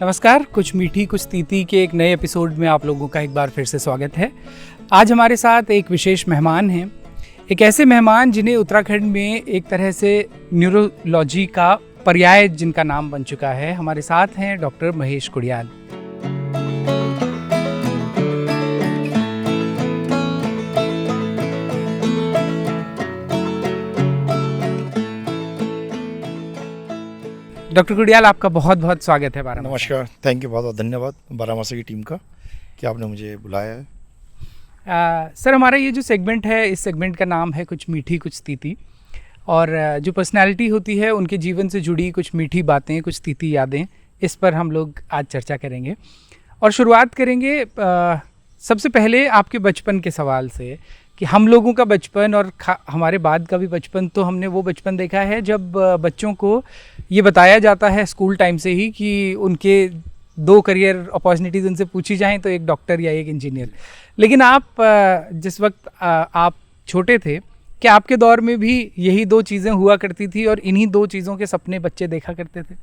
नमस्कार, कुछ मीठी कुछ तीती के एक नए एपिसोड में आप लोगों का एक बार फिर से स्वागत है। आज हमारे साथ एक विशेष मेहमान हैं, एक ऐसे मेहमान जिन्हें उत्तराखंड में एक तरह से न्यूरोलॉजी का पर्याय जिनका नाम बन चुका है। हमारे साथ हैं डॉक्टर महेश कुड़ियाल। डॉक्टर कुड़ियाल, आपका बहुत बहुत स्वागत है बारामासा। नमस्कार, थैंक यू, बहुत बहुत धन्यवाद बारामासा की टीम का कि आपने मुझे बुलाया है। सर, हमारा ये जो सेगमेंट है, इस सेगमेंट का नाम है कुछ मीठी कुछ तीती, और जो पर्सनालिटी होती है उनके जीवन से जुड़ी कुछ मीठी बातें, कुछ तीती यादें, इस पर हम लोग आज चर्चा करेंगे। और शुरुआत करेंगे सबसे पहले आपके बचपन के सवाल से कि हम लोगों का बचपन और हमारे बाद का भी बचपन, तो हमने वो बचपन देखा है जब बच्चों को ये बताया जाता है स्कूल टाइम से ही कि उनके दो करियर अपॉर्चुनिटीज़ उनसे पूछी जाएं तो एक डॉक्टर या एक इंजीनियर। लेकिन आप जिस वक्त आप छोटे थे, क्या आपके दौर में भी यही दो चीज़ें हुआ करती थी और इन्हीं दो चीज़ों के सपने बच्चे देखा करते थे?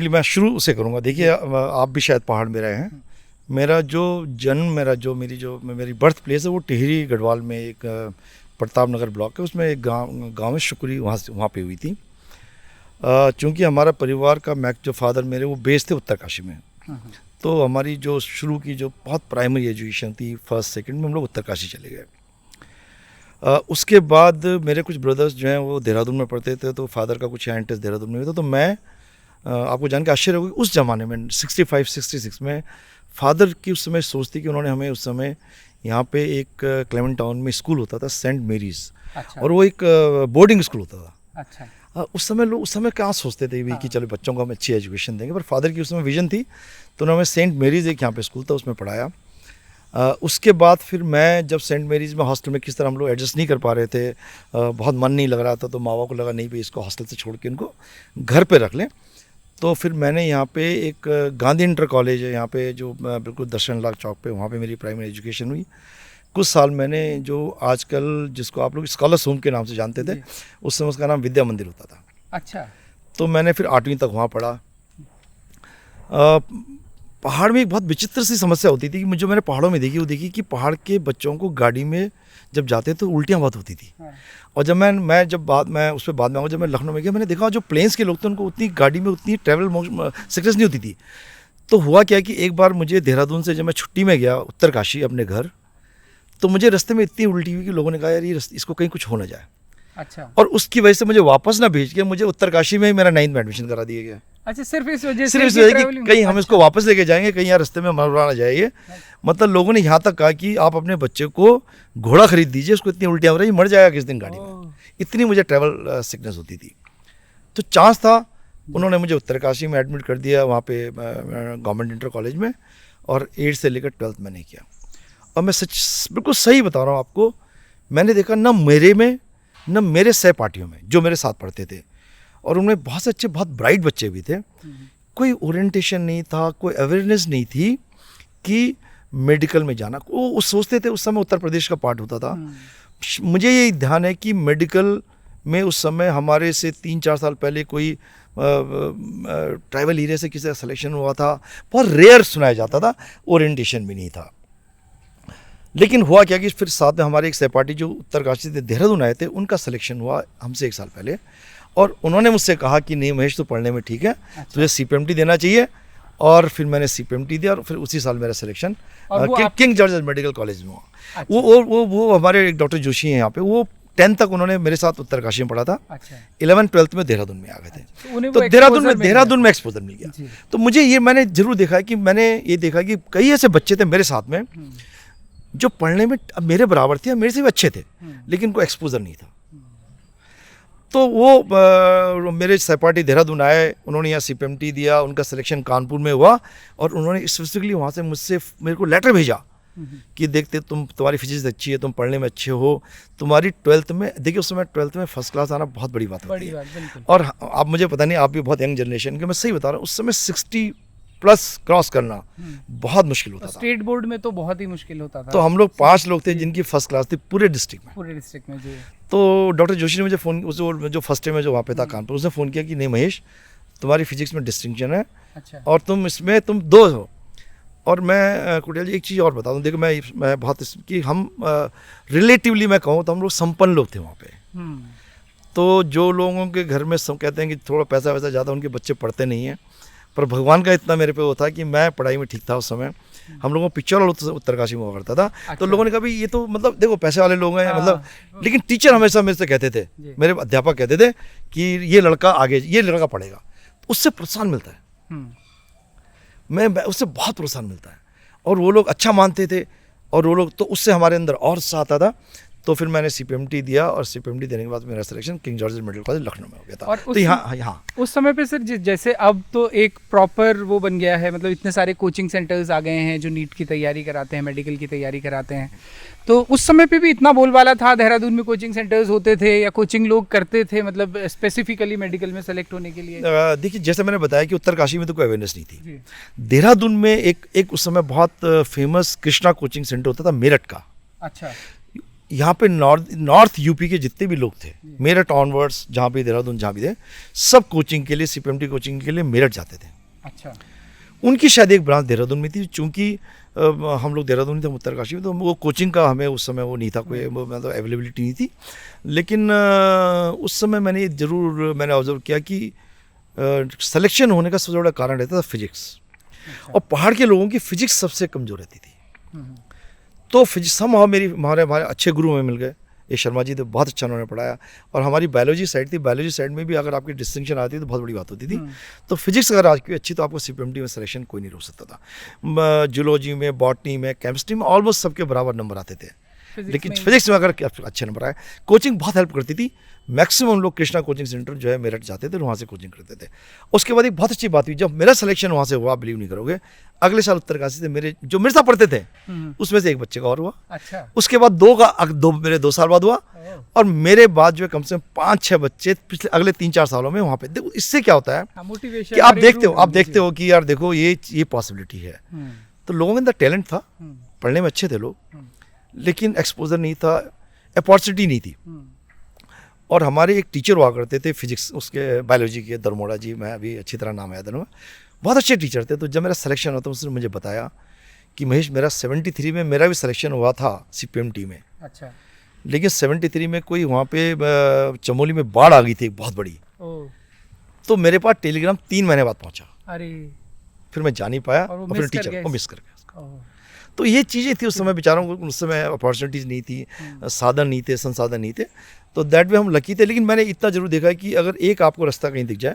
मैं शुरू से करूँगा। देखिए, आप भी शायद पहाड़ में रहे हैं। मेरा जो जन्म, मेरी बर्थ प्लेस है वो टिहरी गढ़वाल में एक प्रताप नगर ब्लॉक है, उसमें एक गांव है शुक्री, वहाँ पे हुई थी। चूँकि हमारा परिवार का जो फादर मेरे वो बेस थे उत्तरकाशी में, तो हमारी जो शुरू की जो बहुत प्राइमरी एजुकेशन थी, फर्स्ट सेकंड में हम लोग उत्तरकाशी चले गए। उसके बाद मेरे कुछ ब्रदर्स जो हैं वो देहरादून में पढ़ते थे, तो फादर का कुछ इंटरेस्ट देहरादून में था। तो मैं आपको जान के आश्चर्य होगी, उस ज़माने में 65-66 में फादर की उस समय सोच थी कि उन्होंने हमें उस समय यहाँ पे एक क्लेमेंट टाउन में स्कूल होता था, सेंट मेरीज। अच्छा। और वो एक बोर्डिंग स्कूल होता था। अच्छा। उस समय क्या सोचते थे कि चलो बच्चों को हम अच्छी एजुकेशन देंगे, पर फादर की उस समय विजन थी, तो उन्होंने हमें सेंट मेरीज एक यहाँ पे स्कूल था उसमें पढ़ाया। उसके बाद फिर मैं जब सेंट मेरीज में हॉस्टल में किस तरह हम लोग एडजस्ट नहीं कर पा रहे थे, बहुत मन नहीं लग रहा था, तो माँ बाप को लगा नहीं भाई इसको हॉस्टल से छोड़ के इनको घर पर रख लें। तो फिर मैंने यहाँ पे एक गांधी इंटर कॉलेज है यहाँ पे, जो बिल्कुल दर्शन लाल चौक पे, वहाँ पे मेरी प्राइमरी एजुकेशन हुई। कुछ साल मैंने जो आजकल जिसको आप लोग स्कॉलर्स होम के नाम से जानते थे, उस समय उसका नाम विद्या मंदिर होता था। अच्छा। तो मैंने फिर 8वीं तक वहाँ पढ़ा। पहाड़ में एक बहुत विचित्र सी समस्या होती थी कि जो मैंने पहाड़ों में देखी, वो देखी कि पहाड़ के बच्चों को गाड़ी में जब जाते तो उल्टियाँ बहुत होती थी। और जब मैं बाद में आऊँ, जब मैं लखनऊ में गया, मैंने देखा जो प्लेन्स के लोग थे उनको उतनी गाड़ी में उतनी ट्रैवल सक्सेस नहीं होती थी। तो हुआ क्या कि एक बार मुझे देहरादून से जब मैं छुट्टी में गया उत्तरकाशी अपने घर, तो मुझे रास्ते में इतनी उल्टी हुई कि लोगों ने कहा यार इसको कहीं कुछ हो ना जाए। अच्छा। और उसकी वजह से मुझे वापस ना भेज के मुझे उत्तरकाशी में ही मेरा 9th में एडमिशन करा दिया गया। अच्छा, सिर्फ इस वजह कि कहीं हम इसको वापस लेके जाएंगे, कहीं यहाँ रास्ते में मरवा ना जाएंगे। मतलब लोगों ने यहाँ तक कहा कि आप अपने बच्चे को घोड़ा खरीद दीजिए, उसको इतनी उल्टियाँ हो रही, मर जाएगा किस दिन गाड़ी में। इतनी मुझे ट्रैवल सिकनेस होती थी। तो चांस था, उन्होंने मुझे उत्तरकाशी में एडमिट कर दिया, वहाँ पे गवर्नमेंट इंटर कॉलेज में, और 8 से लेकर 12th मैंने किया। और मैं बिल्कुल सही बता रहा हूँ आपको, मैंने देखा ना मेरे में न मेरे सहपाठियों में जो मेरे साथ पढ़ते थे, और उनमें बहुत से अच्छे, बहुत ब्राइट बच्चे भी थे, कोई ओरिएंटेशन नहीं था, कोई अवेयरनेस नहीं थी कि मेडिकल में जाना। वो सोचते थे, उस समय उत्तर प्रदेश का पार्ट होता था। मुझे ये ध्यान है कि मेडिकल में उस समय हमारे से 3-4 साल पहले कोई ट्राइबल एरिया से किसी का सिलेक्शन हुआ था, बहुत रेयर सुनाया जाता था, ओरिएंटेशन भी नहीं था। लेकिन हुआ क्या कि फिर साथ में हमारे एक सहपाठी जो उत्तरकाशी से देहरादून आए थे, उनका सिलेक्शन हुआ हमसे 1 साल पहले, और उन्होंने मुझसे कहा कि नहीं महेश, तो पढ़ने में ठीक है, तुझे CPMT देना चाहिए। और फिर मैंने CPMT दिया, और फिर उसी साल मेरा selection king George medical college में हुआ। अच्छा। वो हमारे एक डॉक्टर जोशी हैं यहाँ पे, वो 10th तक उन्होंने मेरे साथ उत्तरकाशी में पढ़ा था। अच्छा। 11th-12th में देहरादून में आ गए थे। तो देहरादून में एक्सपोजर मिल गया। तो मुझे ये मैंने जरूर देखा है कि मैंने ये देखा कि कई ऐसे बच्चे थे मेरे साथ में जो पढ़ने में मेरे बराबर थे, मेरे से भी अच्छे थे, लेकिन उनको एक्सपोजर नहीं था। तो वो मेरे सहपाठी देहरादून आए, उन्होंने यहाँ CPMT दिया, उनका सिलेक्शन कानपुर में हुआ, और उन्होंने स्पेसिफिकली वहाँ से मुझसे मेरे को लेटर भेजा कि देखते तुम्हारी फिजिक्स अच्छी है, तुम पढ़ने में अच्छे हो, तुम्हारी 12th में, देखिए उस समय 12th में फर्स्ट क्लास आना बहुत बड़ी बात होती है। और आप, मुझे पता नहीं, आप भी बहुत यंग जनरेशन के, मैं सही बता रहा हूँ, उस समय 60+ क्रॉस करना बहुत मुश्किल होता था। स्टेट बोर्ड में तो बहुत ही मुश्किल होता था। तो हम लोग 5 लोग थे जिनकी फर्स्ट क्लास थी पूरे डिस्ट्रिक्ट में। जी। तो डॉक्टर जोशी ने मुझे फ़ोन, जो फर्स्ट टाइम में जो वहाँ पे था कानपुर, उसने फ़ोन किया कि नहीं महेश, तुम्हारी फिजिक्स में डिस्टिंक्शन है अच्छा। और तुम इसमें तुम 2 हो। और मैं कुटिया जी एक चीज़ और बता दूँ, देखो मैं बहुत कि हम रिलेटिवली मैं कहूँ तो हम लोग संपन्न लोग थे वहाँ पे। तो जो लोगों के घर में सब कहते हैं कि थोड़ा पैसा वैसा ज़्यादा, उनके बच्चे पढ़ते नहीं हैं, पर भगवान का इतना मेरे पे वो था कि मैं पढ़ाई में ठीक था उस समय। हम लोगों को पिक्चर और उत्तरकाशी में हुआ करता था। अच्छा। तो लोगों ने कहा भाई ये तो मतलब देखो पैसे वाले लोग हैं, हाँ। मतलब लेकिन टीचर हमेशा मेरे से कहते थे, मेरे अध्यापक कहते थे कि ये लड़का आगे, ये लड़का पढ़ेगा। उससे प्रोत्साहन मिलता है, मैं उससे बहुत प्रोत्साहन मिलता है। और वो लोग अच्छा मानते थे और वो लोग, तो उससे हमारे अंदर और उत्साह आता था। तो फिर मैंने CPMT दिया और CPMT देने के बाद मेरा selection king George medical college Lucknow में हो गया था। और तो यहाँ उस समय पे सर जैसे अब तो एक प्रॉपर वो बन गया है, मतलब इतने सारे कोचिंग सेंटर्स आ गए हैं जो नीट की तैयारी कराते हैं, मेडिकल की तैयारी कराते हैं। तो उस समय पे भी इतना बोलबाला था, देहरादून में कोचिंग सेंटर्स होते थे या कोचिंग लोग करते थे, मतलब स्पेसिफिकली मेडिकल में सेलेक्ट होने के लिए? देखिए जैसे मैंने बताया कि उत्तरकाशी में तो कोई अवेयरनेस नहीं थी। देहरादून में एक उस समय बहुत फेमस कृष्णा कोचिंग सेंटर होता था मेरठ का। अच्छा। यहाँ पे नॉर्थ यूपी के जितने भी लोग थे, मेरठ ऑनवर्ड्स, जहाँ भी देहरादून जहाँ भी थे, सब कोचिंग के लिए, CPMT कोचिंग के लिए मेरठ जाते थे। अच्छा। उनकी शायद एक ब्रांच देहरादून में थी, चूँकि हम लोग देहरादून थे, हम उत्तरकाशी में, तो वो कोचिंग का हमें उस समय वो नहीं था, कोई मतलब अवेलेबिलिटी नहीं थी। लेकिन उस समय मैंने ऑब्जर्व किया कि सिलेक्शन होने का सबसे बड़ा कारण रहता था फिजिक्स। और पहाड़ के लोगों की फिजिक्स सबसे कमज़ोर रहती थी। तो फिजिक्स हमारे अच्छे गुरु हमें मिल गए। ये शर्मा जी तो बहुत अच्छा उन्होंने पढ़ाया। और हमारी बायोलॉजी साइड थी, बायोलॉजी साइड में भी अगर आपकी डिस्टिंक्शन आती थी तो बहुत बड़ी बात होती थी। तो फिजिक्स अगर आपकी अच्छी तो आपको CPMT में सिलेक्शन कोई नहीं रोक सकता था। जूलॉजी में, बॉटनी में, केमिस्ट्री में ऑलमोस्ट सबके बराबर नंबर आते थे। लेकिन फिजिक्स में अगर अच्छे नंबर आए, कोचिंग बहुत हेल्प करती थी। मैक्सिमम लोग कृष्णा कोचिंग सेंटर जो है मेरठ जाते थे, वहाँ से कोचिंग करते थे। उसके बाद एक बहुत अच्छी बात हुई, जब मेरा सिलेक्शन वहाँ से हुआ, बिलीव नहीं करोगे, अगले साल उत्तरकाशी से मेरे मेरे साथ पढ़ते थे उसमें से एक बच्चे का और हुआ। अच्छा। उसके बाद मेरे 2 साल बाद हुआ। और मेरे बाद जो है कम से कम 5-6 बच्चे पिछले अगले 3-4 सालों में वहाँ पे। देखो इससे क्या होता है मोटिवेशन कि आप देखते हो कि यार देखो ये पॉसिबिलिटी है। तो लोगों के अंदर टैलेंट था, पढ़ने में अच्छे थे लोग, लेकिन एक्सपोजर नहीं था, अपॉर्चुनिटी नहीं थी। और हमारे एक टीचर हुआ करते थे फिजिक्स, उसके बायोलॉजी के, दरमोड़ा जी, मैं अभी अच्छी तरह नाम याद है, बहुत अच्छे टीचर थे। तो जब मेरा सिलेक्शन हुआ तो उसने मुझे बताया कि महेश, मेरा 73 में मेरा भी सिलेक्शन हुआ था CPMT में। अच्छा। लेकिन 73 में कोई वहाँ पे चमोली में बाढ़ आ गई थी बहुत बड़ी। तो मेरे पास टेलीग्राम 3 महीने बाद पहुँचा। अरे। फिर मैं जा नहीं पाया और फिर टीचर को मिस कर गया। तो ये चीज़ें थी उस समय, बेचारों को उस समय अपॉर्चुनिटीज़ नहीं थी, साधन नहीं थे, संसाधन नहीं थे। तो दैट वे हम लकी थे। लेकिन मैंने इतना जरूर देखा है कि अगर एक आपको रास्ता कहीं दिख जाए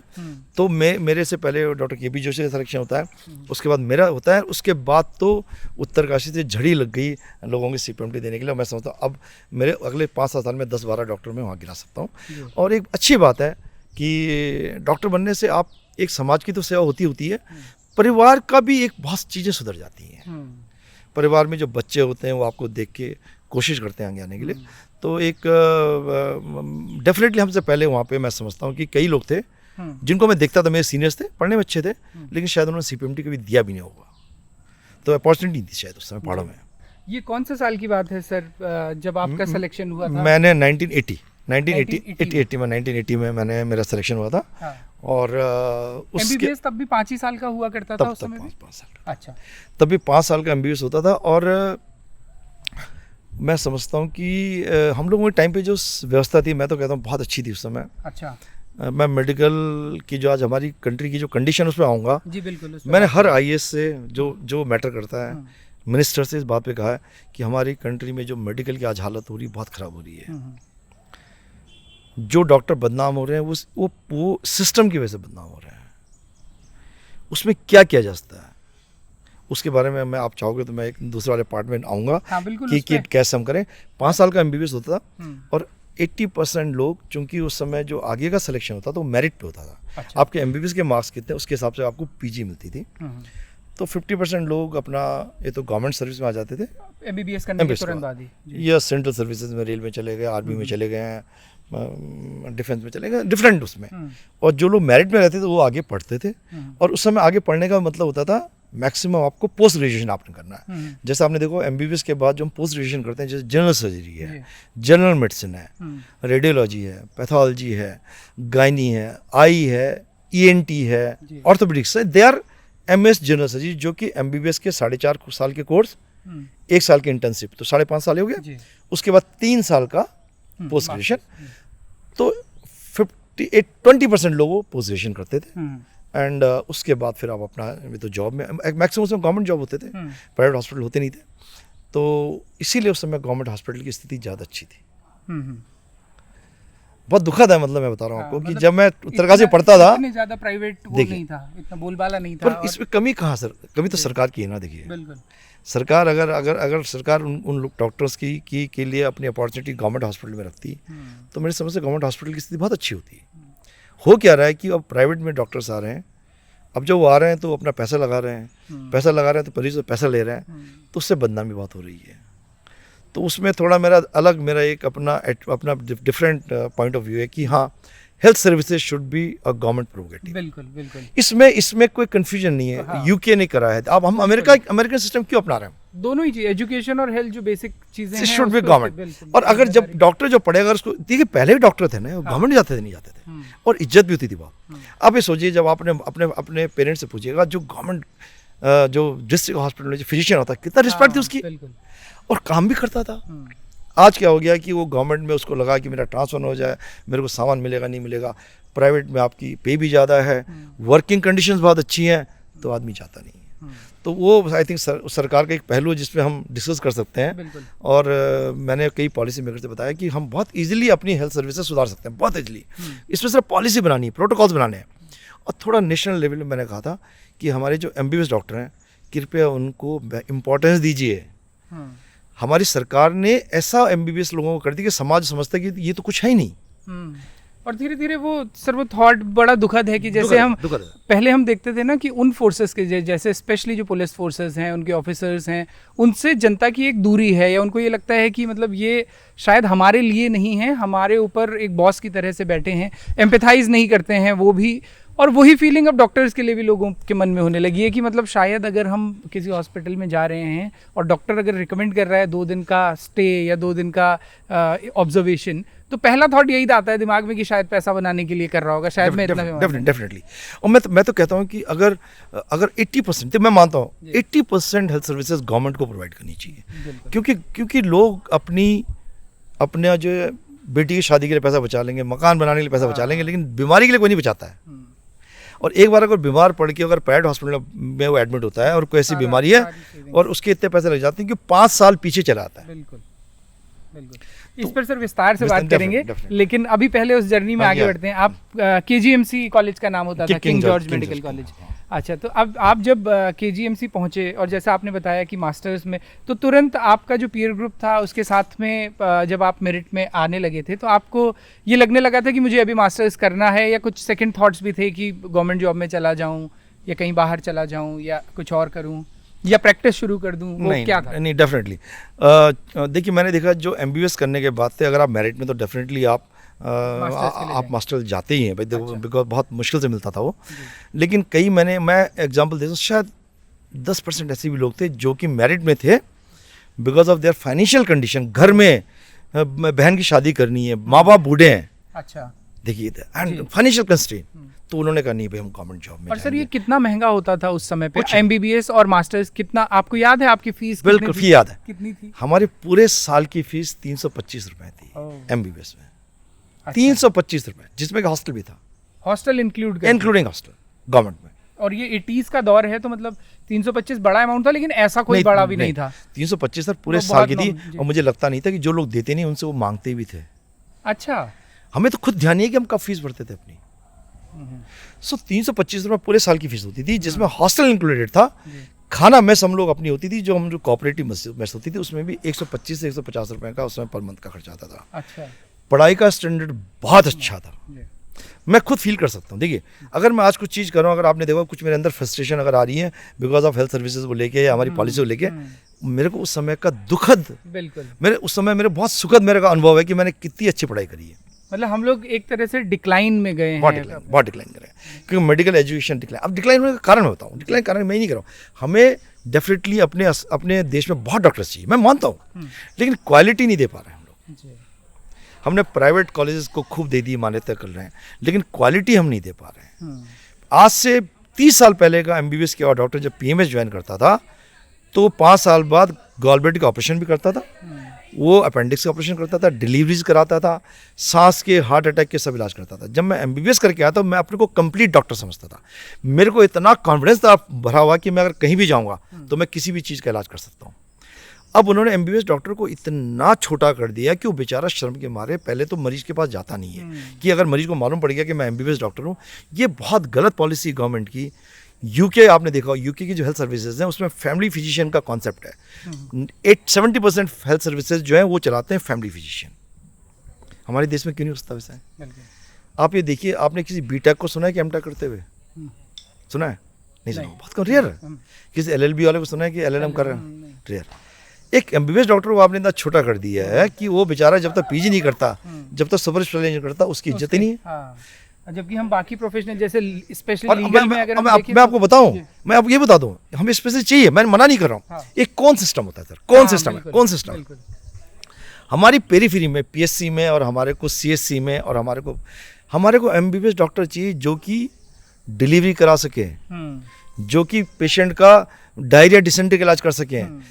तो मेरे से पहले डॉक्टर KP जोशी का सिलेक्शन होता है, उसके बाद मेरा होता है, उसके बाद तो उत्तरकाशी से झड़ी लग गई लोगों की CPMT देने के लिए। मैं समझता हूँ अब मेरे अगले 5-7 साल में 10-12 डॉक्टर मैं वहाँ गिरा सकता हूँ। और एक अच्छी बात है कि डॉक्टर बनने से आप एक समाज की तो सेवा होती है, परिवार का भी एक बहुत चीज़ें सुधर जाती हैं। परिवार में जो बच्चे होते हैं वो आपको देख के कोशिश करते हैं आगे आने के लिए। तो एक डेफिनेटली हमसे पहले वहाँ पे मैं समझता हूँ कि कई लोग थे जिनको मैं देखता था, मेरे सीनियर्स थे, पढ़ने में अच्छे थे, लेकिन शायद उन्होंने CPMT कभी दिया भी नहीं होगा। तो अपॉर्चुनिटी थी शायद उस समय पहाड़ों में। ये कौन से साल की बात है सर जब आपका सिलेक्शन हुआ था? मैंने 1980 में मैंने मेरा सिलेक्शन हुआ था। हाँ। और उसके MBBS तब भी 5 ही साल का हुआ करता था उस समय? 5 साल। अच्छा। तब भी 5 साल का MBBS होता था। और मैं समझता हूँ कि हम लोगों के टाइम पे जो व्यवस्था थी, मैं तो कहता हूँ बहुत अच्छी थी उस समय। अच्छा। मैं मेडिकल की जो आज हमारी कंट्री की जो कंडीशन, उस पर आऊँगा जी। बिल्कुल। मैंने हर IAS से जो मैटर करता है, मिनिस्टर से इस बात पे कहा है कि हमारी कंट्री में जो मेडिकल की आज हालत हो रही है बहुत ख़राब हो रही है। जो डॉक्टर बदनाम हो रहे हैं वो सिस्टम की वजह से बदनाम हो रहे हैं। उसमें क्या किया जा सकता है उसके बारे में मैं, आप चाहोगे तो मैं एक दूसरे वाले पार्ट में आऊँगा। हाँ, कि कैसे हम करें। 5 साल का MBBS होता था और 80% लोग, चूंकि उस समय जो आगे का सिलेक्शन होता था वो मेरिट पे होता था। अच्छा। आपके MBBS के मार्क्स कितने, उसके हिसाब से आपको PG मिलती थी। तो 50% लोग अपना ये तो गवर्नमेंट सर्विस में आ जाते थे MBBS करने के तुरंत बाद ही, या सेंट्रल सर्विसेज में, रेल में चले गए, आर्मी में चले गए हैं, डिफेंस में चले गए, डिफरेंट उसमें। और जो लोग मेरिट में रहते थे वो आगे पढ़ते थे। और उस समय आगे पढ़ने का मतलब होता था मैक्सिमम आपको पोस्ट ग्रेजुएशन आपने करना है। जैसे आपने देखो MBBS के बाद जो हम पोस्ट ग्रेजुएशन करते हैं, जैसे जनरल सर्जरी है, जनरल मेडिसिन है, रेडियोलॉजी है, पैथोलॉजी है, गायनी है, आई है, ENT है, ऑर्थोपेडिक्स है, they are MS general surgery, जो कि MBBS के 4.5 साल के कोर्स, 1 साल की इंटर्नशिप, तो 5.5 साल हो गया। उसके बाद 3 साल का पोस्ट ग्रेजुएशन, तो 20% लोग पोस्ट ग्रेजुएशन करते थे। एंड उसके बाद फिर आप अपना तो जॉब में, मैक्सिमम उसमें गवर्नमेंट जॉब होते थे, प्राइवेट हॉस्पिटल होते नहीं थे, तो इसीलिए उस समय गवर्नमेंट हॉस्पिटल की स्थिति ज़्यादा अच्छी थी। बहुत दुखद है, मतलब मैं बता रहा हूँ आपको कि जब मैं उत्तरकाशी पढ़ता था, इतनी ज़्यादा प्राइवेट वो नहीं था, इतना बोलबाला नहीं था। पर इसमें कमी कहाँ सर, कमी तो सरकार की है ना। देखिए सरकार अगर सरकार उन डॉक्टर्स की के लिए अपनी अपॉर्चुनिटी गवर्नमेंट हॉस्पिटल में रखती, तो मेरी समझ से गवर्नमेंट हॉस्पिटल की स्थिति बहुत अच्छी होती। हो क्या रहा है कि अब प्राइवेट में डॉक्टर्स आ रहे हैं, अब जब वो आ रहे हैं तो अपना पैसा लगा रहे हैं, तो मरीज से पैसा ले रहे हैं, तो उससे बदनामी बहुत हो रही है। तो उसमें थोड़ा मेरा एक अपना डिफरेंट पॉइंट ऑफ व्यू है कि हाँ, health services should be a government purgative. बिल्कुल इसमें कोई कंफ्यूजन नहीं है। हाँ। यूके ने करा है, अब हम अमेरिकन सिस्टम क्यों अपना रहे हैं? दोनों ही चीज, एजुकेशन और हेल्थ, जो बेसिक चीजें हैं, शुड बी गवर्नमेंट। और अगर जब डॉक्टर जो पढ़े, अगर उसको देखिए, पहले भी डॉक्टर थे ना, गवर्नमेंट जाते थे, नहीं जाते थे, और इज्जत भी होती थी बहुत। अब ये सोचिए, जब आपने अपने पेरेंट्स से पूछिएगा, जो गवर्नमेंट जो डिस्ट्रिक्ट हॉस्पिटल में जो फिजिशियन होता है, कितना रिस्पेक्ट थी उसकी, और काम भी करता था। आज क्या हो गया कि वो गवर्नमेंट में उसको लगा कि मेरा ट्रांसफर हो जाए, मेरे को सामान मिलेगा नहीं मिलेगा, प्राइवेट में आपकी पे भी ज़्यादा है, वर्किंग कंडीशंस बहुत अच्छी हैं, तो आदमी चाहता नहीं है। तो वो आई थिंक सरकार का एक पहलू है जिसपे हम डिस्कस कर सकते हैं। और मैंने कई पॉलिसी मेकर से बताया कि हम बहुत ईजिली अपनी हेल्थ सर्विसेज सुधार सकते हैं, बहुत ईजिली। इसमें सिर्फ पॉलिसी बनानी है, प्रोटोकॉल्स बनाने हैं, और थोड़ा नेशनल लेवल में मैंने कहा था कि हमारे जो MBBS डॉक्टर हैं, कृपया उनको इम्पोर्टेंस दीजिए। हमारी सरकार ने ऐसा MBBS लोगों को कर दी कि समाज समझता है कि ये तो कुछ है ही नहीं। और धीरे धीरे वो सर, वो थॉट बड़ा दुखद है कि जैसे हम पहले हम देखते थे ना कि उन फोर्सेस के, जैसे स्पेशली जो पुलिस फोर्सेस हैं, उनके ऑफिसर्स हैं, उनसे जनता की एक दूरी है, या उनको ये लगता है कि मतलब ये शायद हमारे लिए नहीं है, हमारे ऊपर एक बॉस की तरह से बैठे हैं, एम्पैथाइज नहीं करते हैं वो भी। और वही फीलिंग अब डॉक्टर्स के लिए भी लोगों के मन में होने लगी है कि मतलब शायद अगर हम किसी हॉस्पिटल में जा रहे हैं और डॉक्टर अगर रिकमेंड कर रहा है 2 दिन का स्टे या 2 दिन का ऑब्जर्वेशन, तो पहला थॉट यही आता है दिमाग में कि शायद पैसा बनाने के लिए कर रहा होगा, शायद मैं इतना डेफिनेटली। और मैं तो कहता हूँ कि अगर 80%, तो मैं मानता हूँ 80% हेल्थ सर्विसेज गवर्नमेंट को प्रोवाइड करनी चाहिए, क्योंकि लोग अपने जो बेटी की शादी के लिए पैसा बचा लेंगे, मकान बनाने के लिए पैसा बचा लेंगे, लेकिन बीमारी के लिए कोई नहीं बचाता है। और एक बार अगर बीमार पड़ के अगर प्राइवेट हॉस्पिटल में वो एडमिट होता है और कोई ऐसी बीमारी है और उसके इतने पैसे लग जाते हैं कि 5 साल पीछे चला आता है। बिल्कुल। इस पर सर विस्तार से बात करेंगे, लेकिन अभी पहले उस जर्नी में आगे बढ़ते हैं। आप KGMC कॉलेज का नाम होता था, किंग जॉर्ज मेडिकल कॉलेज। अच्छा, तो अब आप जब KGMC पहुंचे और जैसा आपने बताया कि मास्टर्स में, तो तुरंत आपका जो पीयर ग्रुप था उसके साथ में जब आप मेरिट में आने लगे थे, तो आपको ये लगने लगा था कि मुझे अभी मास्टर्स करना है, या कुछ सेकंड थॉट्स भी थे कि गवर्नमेंट जॉब में चला जाऊं या कहीं बाहर चला जाऊं या कुछ और करूं या प्रैक्टिस शुरू कर दूं? वो क्या था? नहीं, डेफिनेटली। देखिए, मैंने देखा जो MBBS करने के बाद थे, अगर आप मेरिट में, तो डेफिनेटली आप मास्टर जाते ही हैं भाई, देखो, बिकॉज बहुत मुश्किल से मिलता था वो। लेकिन मैं एग्जांपल देता हूँ, शायद 10% ऐसे भी लोग थे जो कि मेरिट में थे, because of their financial condition. घर में बहन की शादी करनी है, माँ बाप बूढ़े हैं, अच्छा, देखिए, एंड फाइनेंशियल कंस्ट्रेंट, तो उन्होंने कहा नहीं भाई, हम गवर्नमेंट जॉब में। और सर, ये कितना महंगा होता था उस समय पे MBBS और मास्टर्स? कितना आपको याद है? आपकी फीस? बिल्कुल, फी याद है। कितनी थी? हमारे पूरे साल की फीस 325 रुपए थी MBBS में। 325 रुपए, जिसमें हॉस्टल भी था, हॉस्टल इंक्लूडिंग हॉस्टल, गवर्नमेंट में। और ये 80s का दौर है, तो मतलब 325 बड़ा अमाउंट था, लेकिन ऐसा कोई बड़ा भी नहीं था। 325 सर पूरे साल की थी, और मुझे लगता नहीं था कि जो लोग देते नहीं उनसे वो मांगते भी थे। अच्छा, हमें तो खुद ध्यान नहीं है कि हम कब फीस भरते थे अपनी। 325 रुपए पूरे साल की फीस होती थी, जिसमें हॉस्टल इंक्लूडेड था। खाना मेस हम लोग अपनी होती थी, जो कोऑपरेटिव मेस होती थी, उसमें भी 125 से 150 रुपए का उसमें पर मंथ का खर्चा आता था। अच्छा, पढ़ाई का स्टैंडर्ड बहुत अच्छा था, मैं खुद फील कर सकता हूँ। देखिए, अगर मैं आज कुछ चीज़ कर रहा हूँ, अगर आपने देखा कुछ मेरे अंदर फ्रस्ट्रेशन अगर आ रही है बिकॉज ऑफ हेल्थ सर्विसेज को लेके या हमारी पॉलिसी को लेके, मेरे को उस समय का दुखद, बिल्कुल, उस समय मेरे बहुत सुखद मेरे का अनुभव है कि मैंने कितनी अच्छी पढ़ाई करी है। मतलब हम लोग एक तरह से डिक्लाइन में गए हैं, बहुत डिक्लाइन कर रहे हैं, क्योंकि मेडिकल एजुकेशन डिक्लाइन। अब डिक्लाइन होने का कारण मैं बताऊँ, डिक्लाइन कारण मैं ही नहीं कर रहा हूँ। हमें डेफिनेटली अपने देश में बहुत डॉक्टर्स चाहिए, मैं मानता हूँ, लेकिन क्वालिटी नहीं दे पा रहे हैं हम लोग। हमने प्राइवेट कॉलेजेस को खूब दे दी, मान्यता कर रहे हैं, लेकिन क्वालिटी हम नहीं दे पा रहे हैं। आज से 30 साल पहले का एमबीबीएस किया हुआ डॉक्टर जब पीएमएस ज्वाइन करता था तो 5 साल बाद गॉलब्लैडर का ऑपरेशन भी करता था, वो अपेंडिक्स का ऑपरेशन करता था, डिलीवरीज कराता था, सांस के, हार्ट अटैक के सब इलाज करता था। जब मैं एमबीबीएस करके आया तो मैं अपने को कंप्लीट डॉक्टर समझता था। मेरे को इतना कॉन्फिडेंस था भरा हुआ कि मैं अगर कहीं भी जाऊँगा तो मैं किसी भी चीज़ का इलाज कर सकता हूँ। अब उन्होंने एमबीबीएस डॉक्टर को इतना छोटा कर दिया कि वो बेचारा शर्म के मारे पहले तो मरीज के पास जाता नहीं है कि अगर मरीज को मालूम पड़ गया कि मैं एमबीबीएस डॉक्टर हूँ। ये बहुत गलत पॉलिसी गवर्नमेंट की। यूके आपने देखा, यूके की जो हेल्थ सर्विसेज हैं उसमें फैमिली फिजिशियन का कॉन्सेप्ट है। 70% हेल्थ सर्विसेज जो है वो चलाते हैं फैमिली फिजिशियन। हमारे देश में क्यों नहीं होता वैसा है? आप ये देखिए, आपने किसी बीटेक को सुना है कि एमटेक करते हुए? सुना है? नहीं सुना, बहुत कम, रेयर है। किसी एलएलबी वाले को सुना है कि एलएलएम कर रहे हैं? रेयर। एक एमबीबीएस डॉक्टर को आपने इतना छोटा कर दिया है कि वो बेचारा जब तक पीजी नहीं करता, जब तक सुपर स्पेशलाइजेशन करता, उसकी इज्जत ही नहीं है। जबकि हम बाकी प्रोफेशनल जैसे स्पेशली लीगल में अगर मैं आपको बताऊं, मैं आपको ये बता दूं, हमें स्पेशल चाहिए, मैं मना नहीं कर रहा हूं। एक कौन सिस्टम होता है सर? कौन सिस्टम है? कौन सिस्टम है? हमारी पेरीफेरी में, पीएससी में और हमारे को सीएससी में और हमारे को एमबीबीएस डॉक्टर चाहिए जो कि डिलीवरी करा सके, जो कि पेशेंट का डायरिया, डिसेंट्री का इलाज कर सकें,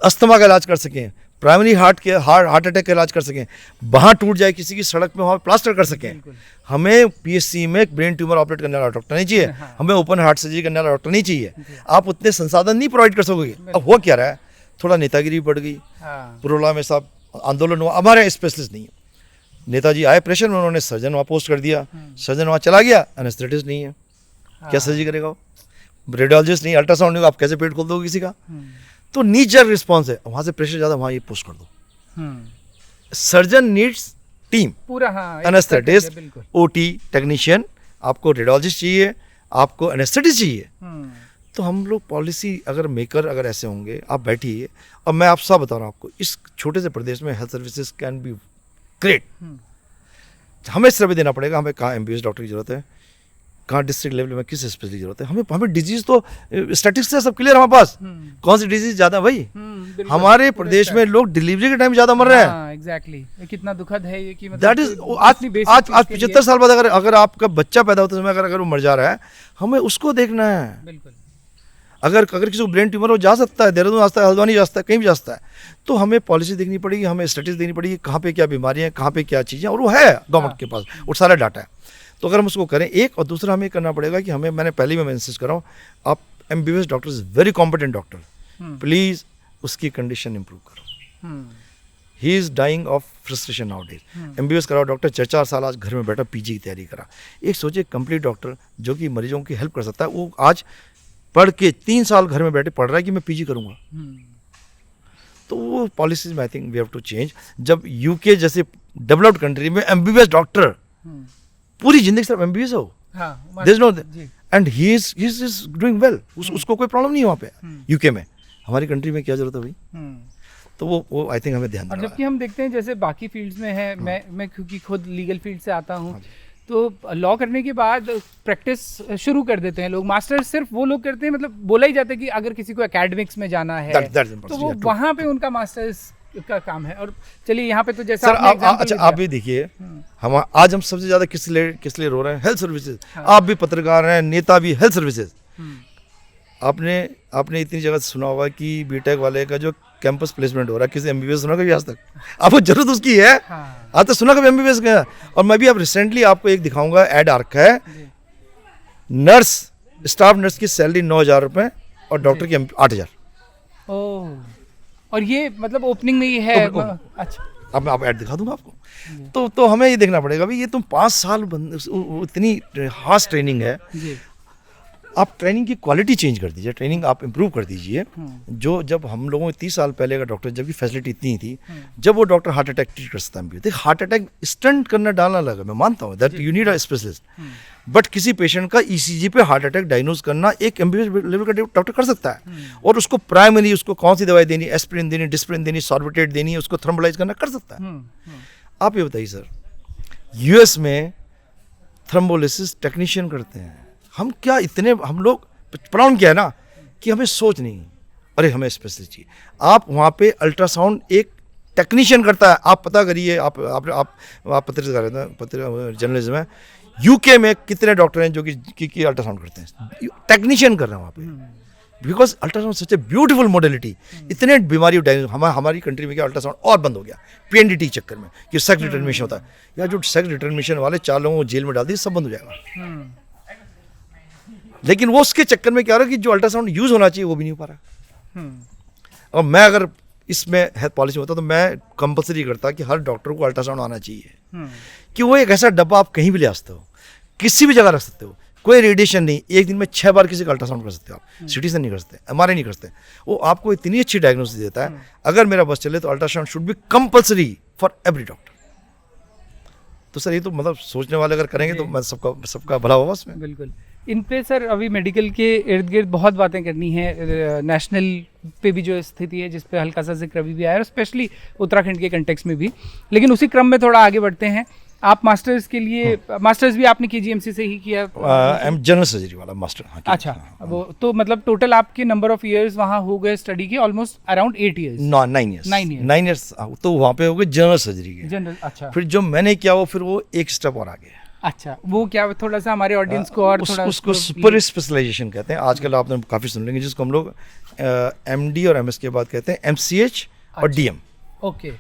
अस्थमा का इलाज कर सकें, प्राइमरी हार्ट अटैक का इलाज कर सकें, बाँह टूट जाए किसी की सड़क में, वहाँ प्लास्टर कर सकें। हमें पीएससी में ब्रेन ट्यूमर ऑपरेट करने वाला डॉक्टर नहीं चाहिए, हमें ओपन हार्ट सर्जरी करने वाला डॉक्टर नहीं चाहिए। आप उतने संसाधन नहीं प्रोवाइड कर सकोगे। अब हो क्या रहा है, थोड़ा नेतागिरी बढ़ गई, पुरोला में सब आंदोलन हुआ, हमारे स्पेशलिस्ट नहीं है। नेताजी आए प्रेशर में, उन्होंने सर्जन वहाँ पोस्ट कर दिया, सर्जन वहाँ चला गया, एनेस्थेटिस्ट नहीं है, क्या सर्जरी करेगा? रेडियोलॉजिस्ट नहीं, अल्ट्रासाउंड नहीं, आप कैसे पेट खोल दोगे किसी का? तो नीचर रिस्पॉन्स है, वहाँ से प्रेशर ज़्यादा, वहाँ ये पोस्ट कर दो। सर्जन नीड्स टीम, पूरा, एनेस्थेटिस्ट, ओटी टेक्नीशियन, आपको रेडियोलॉजिस्ट चाहिए, आपको एनेस्थेटिस्ट चाहिए। तो हम लोग पॉलिसी अगर मेकर अगर ऐसे होंगे, आप बैठिए, और मैं आप सब बता रहा हूँ आपको, इस छोटे से प्रदेश में health services can be great. हमें सर्वे देना पड़ेगा, हमें कहाँ एमबीबीएस डॉक्टर की जरूरत है, कहाँ डिस्ट्रिक्ट लेवल में किस स्पेशलिस्ट की जरूरत है। हमें डिजीज तो स्टैटिस्टिक्स है सब क्लियर हमारे पास, कौन सी डिजीज ज्यादा भाई। हमारे प्रदेश में लोग डिलीवरी के टाइम ज्यादा मर रहे हैं। एग्जैक्टली, कितना दुखद है ये कि दैट इज आज 75 साल बाद अगर आपका बच्चा पैदा होते समय अगर वो मर जा रहा है, हमें उसको देखना है। बिल्कुल। अगर किसी को ब्रेन ट्यूमर हो, जा सकता है, देहरादून जा सकता है, हल्द्वानी जा सकता है, कहीं भी जा सकता है। तो हमें पॉलिसी देखनी पड़ेगी, हमें स्टैटिस्टिक्स देखनी पड़ेगी, कहाँ पे क्या बीमारियाँ, कहाँ पे क्या चीज़ें, और वो है गवर्नमेंट के पास, वो सारा डाटा है। तो अगर हम उसको करें, एक और दूसरा हमें करना पड़ेगा कि हमें, मैंने पहले मैं इंसिस्ट कर रहा हूँ, आप MBBS doctor is very competent doctor, please उसकी कंडीशन इंप्रूव करो। He is dying of frustration nowadays. MBBS कराओ डॉक्टर, 4 साल आज घर में बैठा पीजी की तैयारी करा। एक सोचिए कंप्लीट डॉक्टर जो कि मरीजों की हेल्प कर सकता है, वो आज पढ़ के 3 साल घर में बैठे पढ़ रहा है कि मैं पीजी करूँगा। तो वो पॉलिसीज में I think we have to change. जब यूके जैसे डेवलप्ड कंट्री में एमबीबीएस डॉक्टर पूरी जिंदगी सिर्फ एमबीबीएस हो, there is no, and he is doing well, उसको कोई प्रॉब्लम नहीं है वहाँ पे यूके में। हमारी कंट्री में क्या जरूरत है भाई? तो वो आई थिंक हमें ध्यान और जबकि हम देखते हैं जैसे बाकी फील्ड्स में है, मैं क्योंकि खुद लीगल फील्ड से आता हूँ, तो लॉ करने के बाद प्रैक्टिस शुरू कर देते हैं लोग। मास्टर्स सिर्फ वो लोग करते हैं, मतलब बोला ही जाता है कि अगर किसी को एकेडमिक्स में जाना है तो वो वहाँ पे उनका मास्टर्स का काम है। और चलिए यहाँ पे तो जैसा अच्छा आप भी देखिए, हम आज हम सबसे ज्यादा किस लिए रो रहे हैं? Health services. आप भी पत्रकार हैं, नेता भी, हेल्थ सर्विसेज। आपने इतनी जगह सुना होगा कि बीटेक वाले का जो कैंपस प्लेसमेंट हो रहा है, किसी एमबीबीएस सुना कभी आज तक? आपको जरूरत उसकी है? आज तक सुना कभी एमबीबीएस का? और मैं भी अब रिसेंटली आपको एक दिखाऊंगा, ऐड आ रखा है, नर्स, स्टाफ नर्स की सैलरी 9,000 रुपये और डॉक्टर की 8,000। और ये मतलब ओपनिंग में ही है? अच्छा, अब मैं ऐड दिखा दूंगा आपको। तो हमें ये देखना पड़ेगा भाई, ये तुम 5 साल इतनी हार्श ट्रेनिंग है, आप ट्रेनिंग की क्वालिटी चेंज कर दीजिए, ट्रेनिंग आप इम्प्रूव कर दीजिए। जो जब हम लोगों 30 साल पहले का डॉक्टर, जबकि फैसिलिटी इतनी थी, जब वो डॉक्टर हार्ट अटैक ट्रीट कर सकता है। हार्ट अटैक स्टंट करना डालना लगा, मैं मानता हूँ that you need a specialist, but किसी पेशेंट का ईसीजी पे हार्ट अटैक डायग्नोज करना एक एमबीबीएस लेवल का डॉक्टर कर सकता है। और उसको प्राइमरी, उसको कौन सी दवाई देनी, एस्पिरिन देनी, डिस्प्रिन देनी, सॉर्बिटेट देनी, उसको थ्रोम्बोलाइज करना कर सकता है। आप ये बताइए सर, यूएस में थ्रोम्बोलिसिस टेक्नीशियन करते हैं, हम क्या इतने, हम लोग प्रॉब्लम क्या है ना कि हमें सोच नहीं, अरे हमें स्पेशलिस्ट चाहिए। आप वहाँ पे अल्ट्रासाउंड एक टेक्नीशियन करता है। आप पता करिए, आप पत्रकार हैं, पत्र जर्नलिज्म है, यूके में कितने डॉक्टर हैं जो कि अल्ट्रासाउंड करते हैं, टेक्नीशियन कर रहे हैं वहाँ पे, because ultrasound such a beautiful modality. इतने बीमारी हमारी कंट्री में क्या अल्ट्रासाउंड और बंद हो गया PNDT चक्कर में कि सेक्स डिटर्मिनेशन होता है, या जो सेक्स डिटर्मिनेशन वाले 4 लोगों को जेल में डाल दिए, सब बंद हो जाएगा। लेकिन वो उसके चक्कर में क्या हो रहा है कि जो अल्ट्रासाउंड यूज होना चाहिए वो भी नहीं हो पा रहा। और मैं अगर इसमें हेल्थ पॉलिसी होता तो मैं कंपलसरी करता कि हर डॉक्टर को अल्ट्रासाउंड आना चाहिए, कि वो एक ऐसा डब्बा आप कहीं भी ले आ सकते हो, किसी भी जगह रख सकते हो, कोई रेडिएशन नहीं, एक दिन में 6 बार किसी का अल्ट्रासाउंड कर सकते हो आप, सिटी से नहीं कर सकते, MRI नहीं कर सकते, वो आपको इतनी अच्छी डायग्नोसिस देता है। अगर मेरा बस चले तो ultrasound should be compulsory for every doctor. तो सर ये तो मतलब सोचने वाले अगर करेंगे तो मैं सबका भला होगा उसमें। बिल्कुल। इन पे सर अभी मेडिकल के इर्द गिर्द बहुत बातें करनी है, नेशनल पे भी जो स्थिति है जिस पे हल्का सा जिक्र अभी भी आया, और स्पेशली उत्तराखंड के कंटेक्स्ट में भी, लेकिन उसी क्रम में थोड़ा आगे बढ़ते हैं। आप मास्टर्स के लिए, मास्टर्स भी आपने KGMC से ही किया? जनरल सर्जरी वाला मास्टर। अच्छा, वो तो मतलब टोटल आपके नंबर ऑफ इयर्स वहाँ हो गए स्टडी के ऑलमोस्ट अराउंड 8 ईयर्स? 9 ईयर्स तो वहाँ पे हो गए जनरल सर्जरी के। जनरल, अच्छा। फिर जो मैंने किया वो फिर वो एक स्टेप और आगे। अच्छा, वो क्या, थोड़ा सा हमारे ऑडियंस को और थोड़ा उसको सुपर स्पेशलाइजेशन कहते हैं। आजकल आपने काफ़ी सुन लेंगे, जिसको हम लोग MD और MS के बाद कहते हैं MCH और DM। ओके।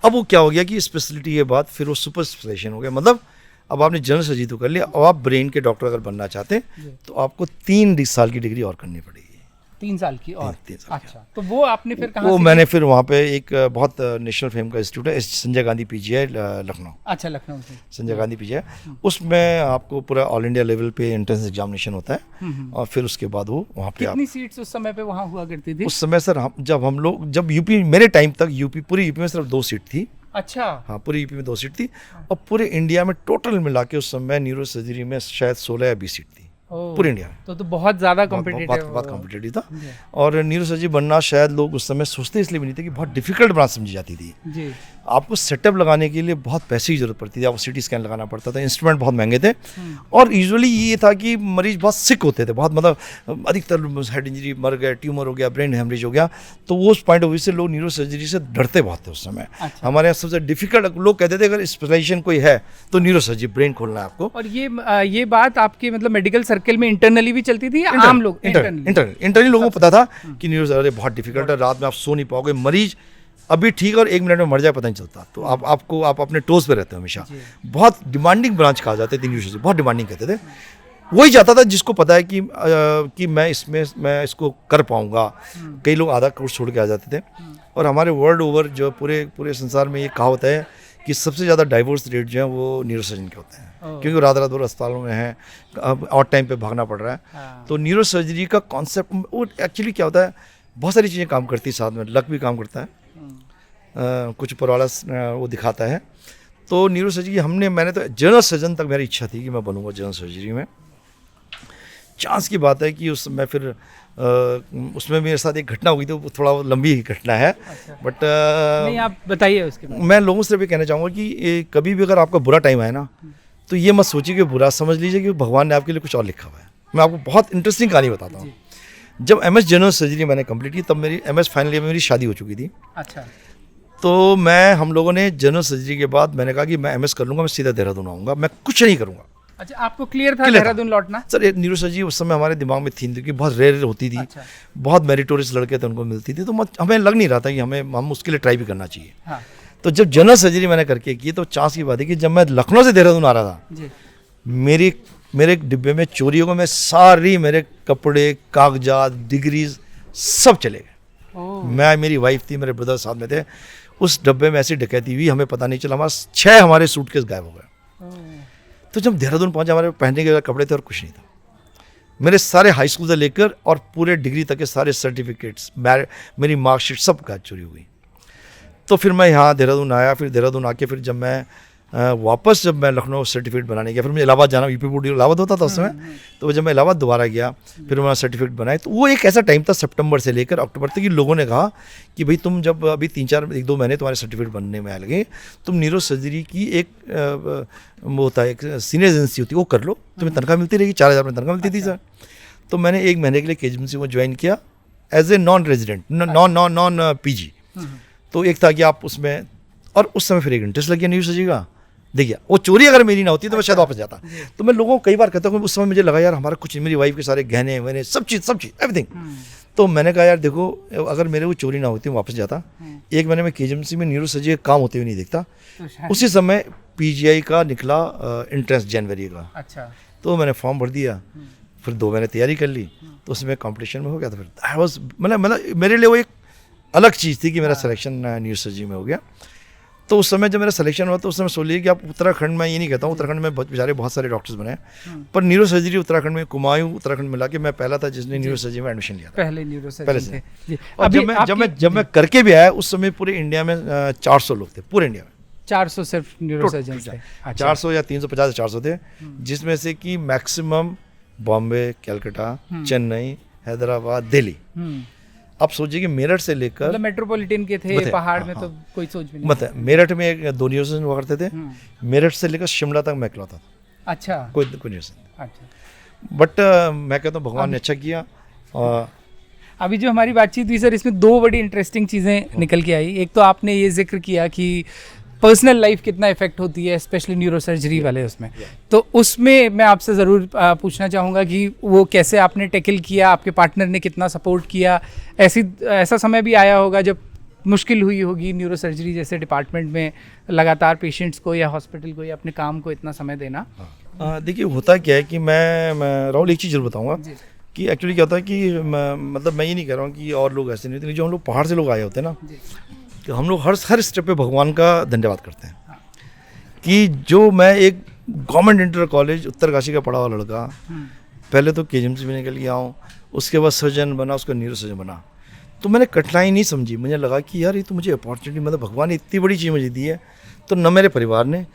अब वो क्या हो गया कि स्पेशलिटी के बाद फिर वो सुपर स्पेशलाइजेशन हो गया। मतलब अब आपने जनरल सर्जरी तो कर लिया, अब आप ब्रेन के डॉक्टर अगर बनना चाहते हैं तो आपको 3 साल की डिग्री और करनी पड़ेगी। 3 साल की और? 3 साल। अच्छा, तो वो आपने फिर कहाँ वो से? मैंने फिर वहाँ पे एक बहुत नेशनल फेम का इंस्टीट्यूट है, संजय गांधी PGI लखनऊ। अच्छा, लखनऊ से संजय गांधी PGI, उसमें आपको पूरा ऑल इंडिया लेवल पे एंट्रेंस एग्जामिनेशन होता है, और फिर उसके बाद वो वहाँ पे कितनी सीट्स उस समय पे वहाँ हुआ करती थी? उस समय सर जब यूपी, मेरे टाइम तक पूरी यूपी में सिर्फ 2 सीट थी। अच्छा। हाँ, पूरी यूपी में 2 सीट थी, और पूरे इंडिया में टोटल मिला के उस समय न्यूरो सर्जरी में शायद 16 या 20 सीट थी पूरे इंडिया में। तो बहुत ज़्यादा कॉम्पिटिटिव, बहुत कॉम्पिटिटिव था। और न्यूरो सर्जरी बनना शायद लोग उस समय सोचते इसलिए भी नहीं थे कि बहुत डिफिकल्ट ब्रांच समझी जाती थी जी। आपको सेटअप लगाने के लिए बहुत पैसे की जरूरत पड़ती थी, आपको CT स्कैन लगाना पड़ता था, इंस्ट्रूमेंट बहुत महंगे थे, और यूजुअली ये था कि मरीज बहुत सिक होते थे, बहुत मतलब अधिकतर हेड इंजरी, मर गए, ट्यूमर हो गया, ब्रेन हेमरेज हो गया, तो वो उस पॉइंट ऑफ व्यू से लोग न्यूरो सर्जरी से डरते बहुत थे उस समय। अच्छा। हमारे यहाँ सबसे डिफिकल्ट लोग कहते थे अगर स्पेशलाइजेशन कोई है तो न्यूरो सर्जरी, ब्रेन खोलना है आपको। और ये बात आपके मतलब मेडिकल सर्कल में इंटरनली भी चलती थी या आम लोग? इंटरनली लोगों को पता था कि न्यूरो सर्जरी बहुत डिफिकल्ट है, रात में आप सो नहीं पाओगे, मरीज अभी ठीक और 1 मिनट में मर जाए पता नहीं चलता, तो आप अपने टोज पे रहते हो हमेशा। बहुत डिमांडिंग ब्रांच कहा जाते थे न्यूरो सर्जरी, बहुत डिमांडिंग कहते थे। वही जाता था जिसको पता है कि मैं इसको कर पाऊंगा। कई लोग आधा कोर्स छोड़ के आ जाते थे, और हमारे वर्ल्ड ओवर जो पूरे संसार में ये कहावत है कि सबसे ज़्यादा डाइवोर्स रेट जो है वो न्यूरो सर्जन के होते हैं, क्योंकि वो रात भर अस्पतालों में हैं, अब और टाइम पे भागना पड़ रहा है। तो न्यूरो सर्जरी का कॉन्सेप्ट वो एक्चुअली क्या होता है, बहुत सारी चीज़ें काम करती है साथ में, लक भी काम करता है, कुछ ऊपर वाला वो दिखाता है। तो न्यूरो सर्जरी मैंने तो जनरल सर्जन तक मेरी इच्छा थी कि मैं बनूंगा जनरल सर्जरी में। चांस की बात है कि मैं फिर उसमें मेरे साथ एक घटना हुई थी, वो थोड़ा लंबी घटना है। अच्छा। बट नहीं, आप बताइए उसके बाद। मैं लोगों से भी कहना चाहूँगा कि कभी भी अगर आपका बुरा टाइम आए ना, तो ये मत सोचिए कि बुरा, समझ लीजिए कि भगवान ने आपके लिए कुछ और लिखा हुआ है। मैं आपको बहुत इंटरेस्टिंग कहानी बताता हूँ। जब MS जनरल सर्जरी मैंने कंप्लीट की, तब मेरी MS फाइनल ईयर में मेरी शादी हो चुकी थी। अच्छा। तो हम लोगों ने जनरल सर्जरी के बाद मैंने कहा कि मैं MS कर लूँगा, मैं सीधा देहरादून आऊँगा, मैं कुछ नहीं करूँगा। अच्छा, आपको क्लियर था देहरादून लौटना? सर न्यूरो सर्जरी उस समय हमारे दिमाग में थी क्योंकि बहुत रेयर होती थी। अच्छा। बहुत मेरिटोरियस लड़के थे, उनको मिलती थी, तो हमें लग नहीं रहा था कि हम उसके लिए ट्राई भी करना चाहिए। हाँ। तो जब जनरल सर्जरी मैंने करके की, तो चांस की बात है कि जब मैं लखनऊ से देहरादून आ रहा था, मेरे डिब्बे में चोरी हो गए, मैं सारी मेरे कपड़े, कागजात, डिग्रीज सब चले गए। मेरी वाइफ थी, मेरे ब्रदर साथ में थे, उस डब्बे में ऐसी डकैती हुई, हमें पता नहीं चला, 6 हमारे सूटकेस गायब हो गए। तो जब देहरादून पहुंचा, हमारे पहनने के कपड़े थे और कुछ नहीं था। मेरे सारे हाई स्कूल से लेकर और पूरे डिग्री तक के सारे सर्टिफिकेट्स, मेरी मार्कशीट सब का चोरी हो गई। तो फिर मैं यहाँ देहरादून आया, फिर देहरादून आके फिर जब मैं वापस जब मैं लखनऊ सर्टिफिकेट बनाने गया, फिर मुझे इलाहाबाद जाना, यूपी बोर्ड इलाहाबाद होता था उस समय, तो जब मैं इलाहाबाद दोबारा गया, फिर मैं सर्टिफिकेट बनाए, तो वो एक ऐसा टाइम था सितंबर से लेकर अक्टूबर तक कि लोगों ने कहा कि भाई तुम जब अभी 1-2 महीने तुम्हारे सर्टिफिकेट बनने में आ लगे, तुम न्यूरो सर्जरी की एक वो होता है, एक सीनियर एजेंसी होती है, वो कर लो, तुम्हें तनख्वाह मिलती रहेगी, 4000 में तनख्वाह मिलती थी सर। तो मैंने 1 महीने के लिए KGMC में ज्वाइन किया as a non resident, non PG। तो एक था कि आप उसमें, और उस समय फिर एक इंटरेस्ट लग गया न्यूज सर्जरी का। देखिए वो चोरी अगर मेरी ना होती तो मैं शायद वापस जाता। तो मैं लोगों को कई बार कहता हूँ, उस समय मुझे लगा यार हमारा कुछ, मेरी वाइफ के सारे गहने वहने सब चीज़ एवरीथिंग। तो मैंने कहा यार देखो, अगर मेरे को चोरी ना होती मैं वापस जाता। एक महीने में KGMC में न्यूरो सर्जरी का काम होते हुए नहीं देखता। उसी समय PGI का निकला एंट्रेंस जनवरी का। अच्छा। तो मैंने फॉर्म भर दिया, फिर 2 महीने तैयारी कर ली, तो उसमें कंपटीशन में हो गया। तो फिर आई वाज, मतलब मेरे लिए वो एक अलग चीज़ थी कि मेरा सिलेक्शन न्यूरो सर्जरी में हो गया। तो उस समय जब मेरा सिलेक्शन हुआ तो उस समय सोच लीजिए कि आप उत्तराखंड में, ये नहीं कहता हूँ उत्तराखंड में बेचारे बहुत सारे डॉक्टर्स बने हैं, पर न्यूरो सर्जरी उत्तराखंड में, कुमायूं उत्तराखंड मिला के मैं पहला था जिसने न्यूरो सर्जरी में एडमिशन लिया था। पहले न्यूरो सर्जन थे जी। और जब मैं करके भी आया उस समय पूरे इंडिया में 400 लोग थे, पूरे इंडिया में 400 सिर्फ न्यूरो सर्जन थे। 400 या 350 400 थे, जिसमें से कि मैक्सिमम बॉम्बे, कलकत्ता, चेन्नई, हैदराबाद, दिल्ली। आप सोचिए कि मेरठ से लेकर, मतलब मेट्रोपॉलिटन के थे, पहाड़ में तो कोई सोच भी नहीं। मतलब मेरठ में एक 2 न्यूरो सर्जन हुआ करते थे, मेरठ से लेकर शिमला तक मैं इकलौता था। अच्छा। कोई न्यूरो सर्जन। अच्छा। बट मैं कहता हूँ भगवान ने अच्छा किया। और अभी जो हमारी बातचीत हुई सर, इसमें 2 बड़ी इंटरेस्टिंग चीज़ें निकल के आई। एक तो आपने ये जिक्र किया कि पर्सनल लाइफ कितना इफेक्ट होती है, स्पेशली न्यूरो सर्जरी वाले उसमें। तो उसमें मैं आपसे ज़रूर पूछना चाहूँगा कि वो कैसे आपने टैकल किया, आपके पार्टनर ने कितना सपोर्ट किया। ऐसा समय भी आया होगा जब मुश्किल हुई होगी न्यूरो सर्जरी जैसे डिपार्टमेंट में लगातार पेशेंट्स को या हॉस्पिटल को या अपने काम को इतना समय देना। देखिए होता क्या है कि मैं राहुल एक चीज़ जरूर बताऊँगा कि एक्चुअली क्या होता है कि मतलब मैं ये नहीं कह रहा हूँ कि और लोग ऐसे नहीं होते, जो हम लोग पहाड़ से लोग आए होते हैं ना, कि हम लोग हर स्टेप पे भगवान का धन्यवाद करते हैं। कि जो मैं एक गवर्नमेंट इंटर कॉलेज उत्तरकाशी का पढ़ा हुआ लड़का, पहले तो KGMC में निकल गया हूँ, उसके बाद सर्जन बना, उसका न्यूरो सर्जन बना, तो मैंने कठिनाई नहीं समझी। मुझे लगा कि यार ये तो मुझे अपॉर्चुनिटी, मतलब भगवान ने इतनी बड़ी चीज़ मुझे दी है। तो न मेरे परिवार ने,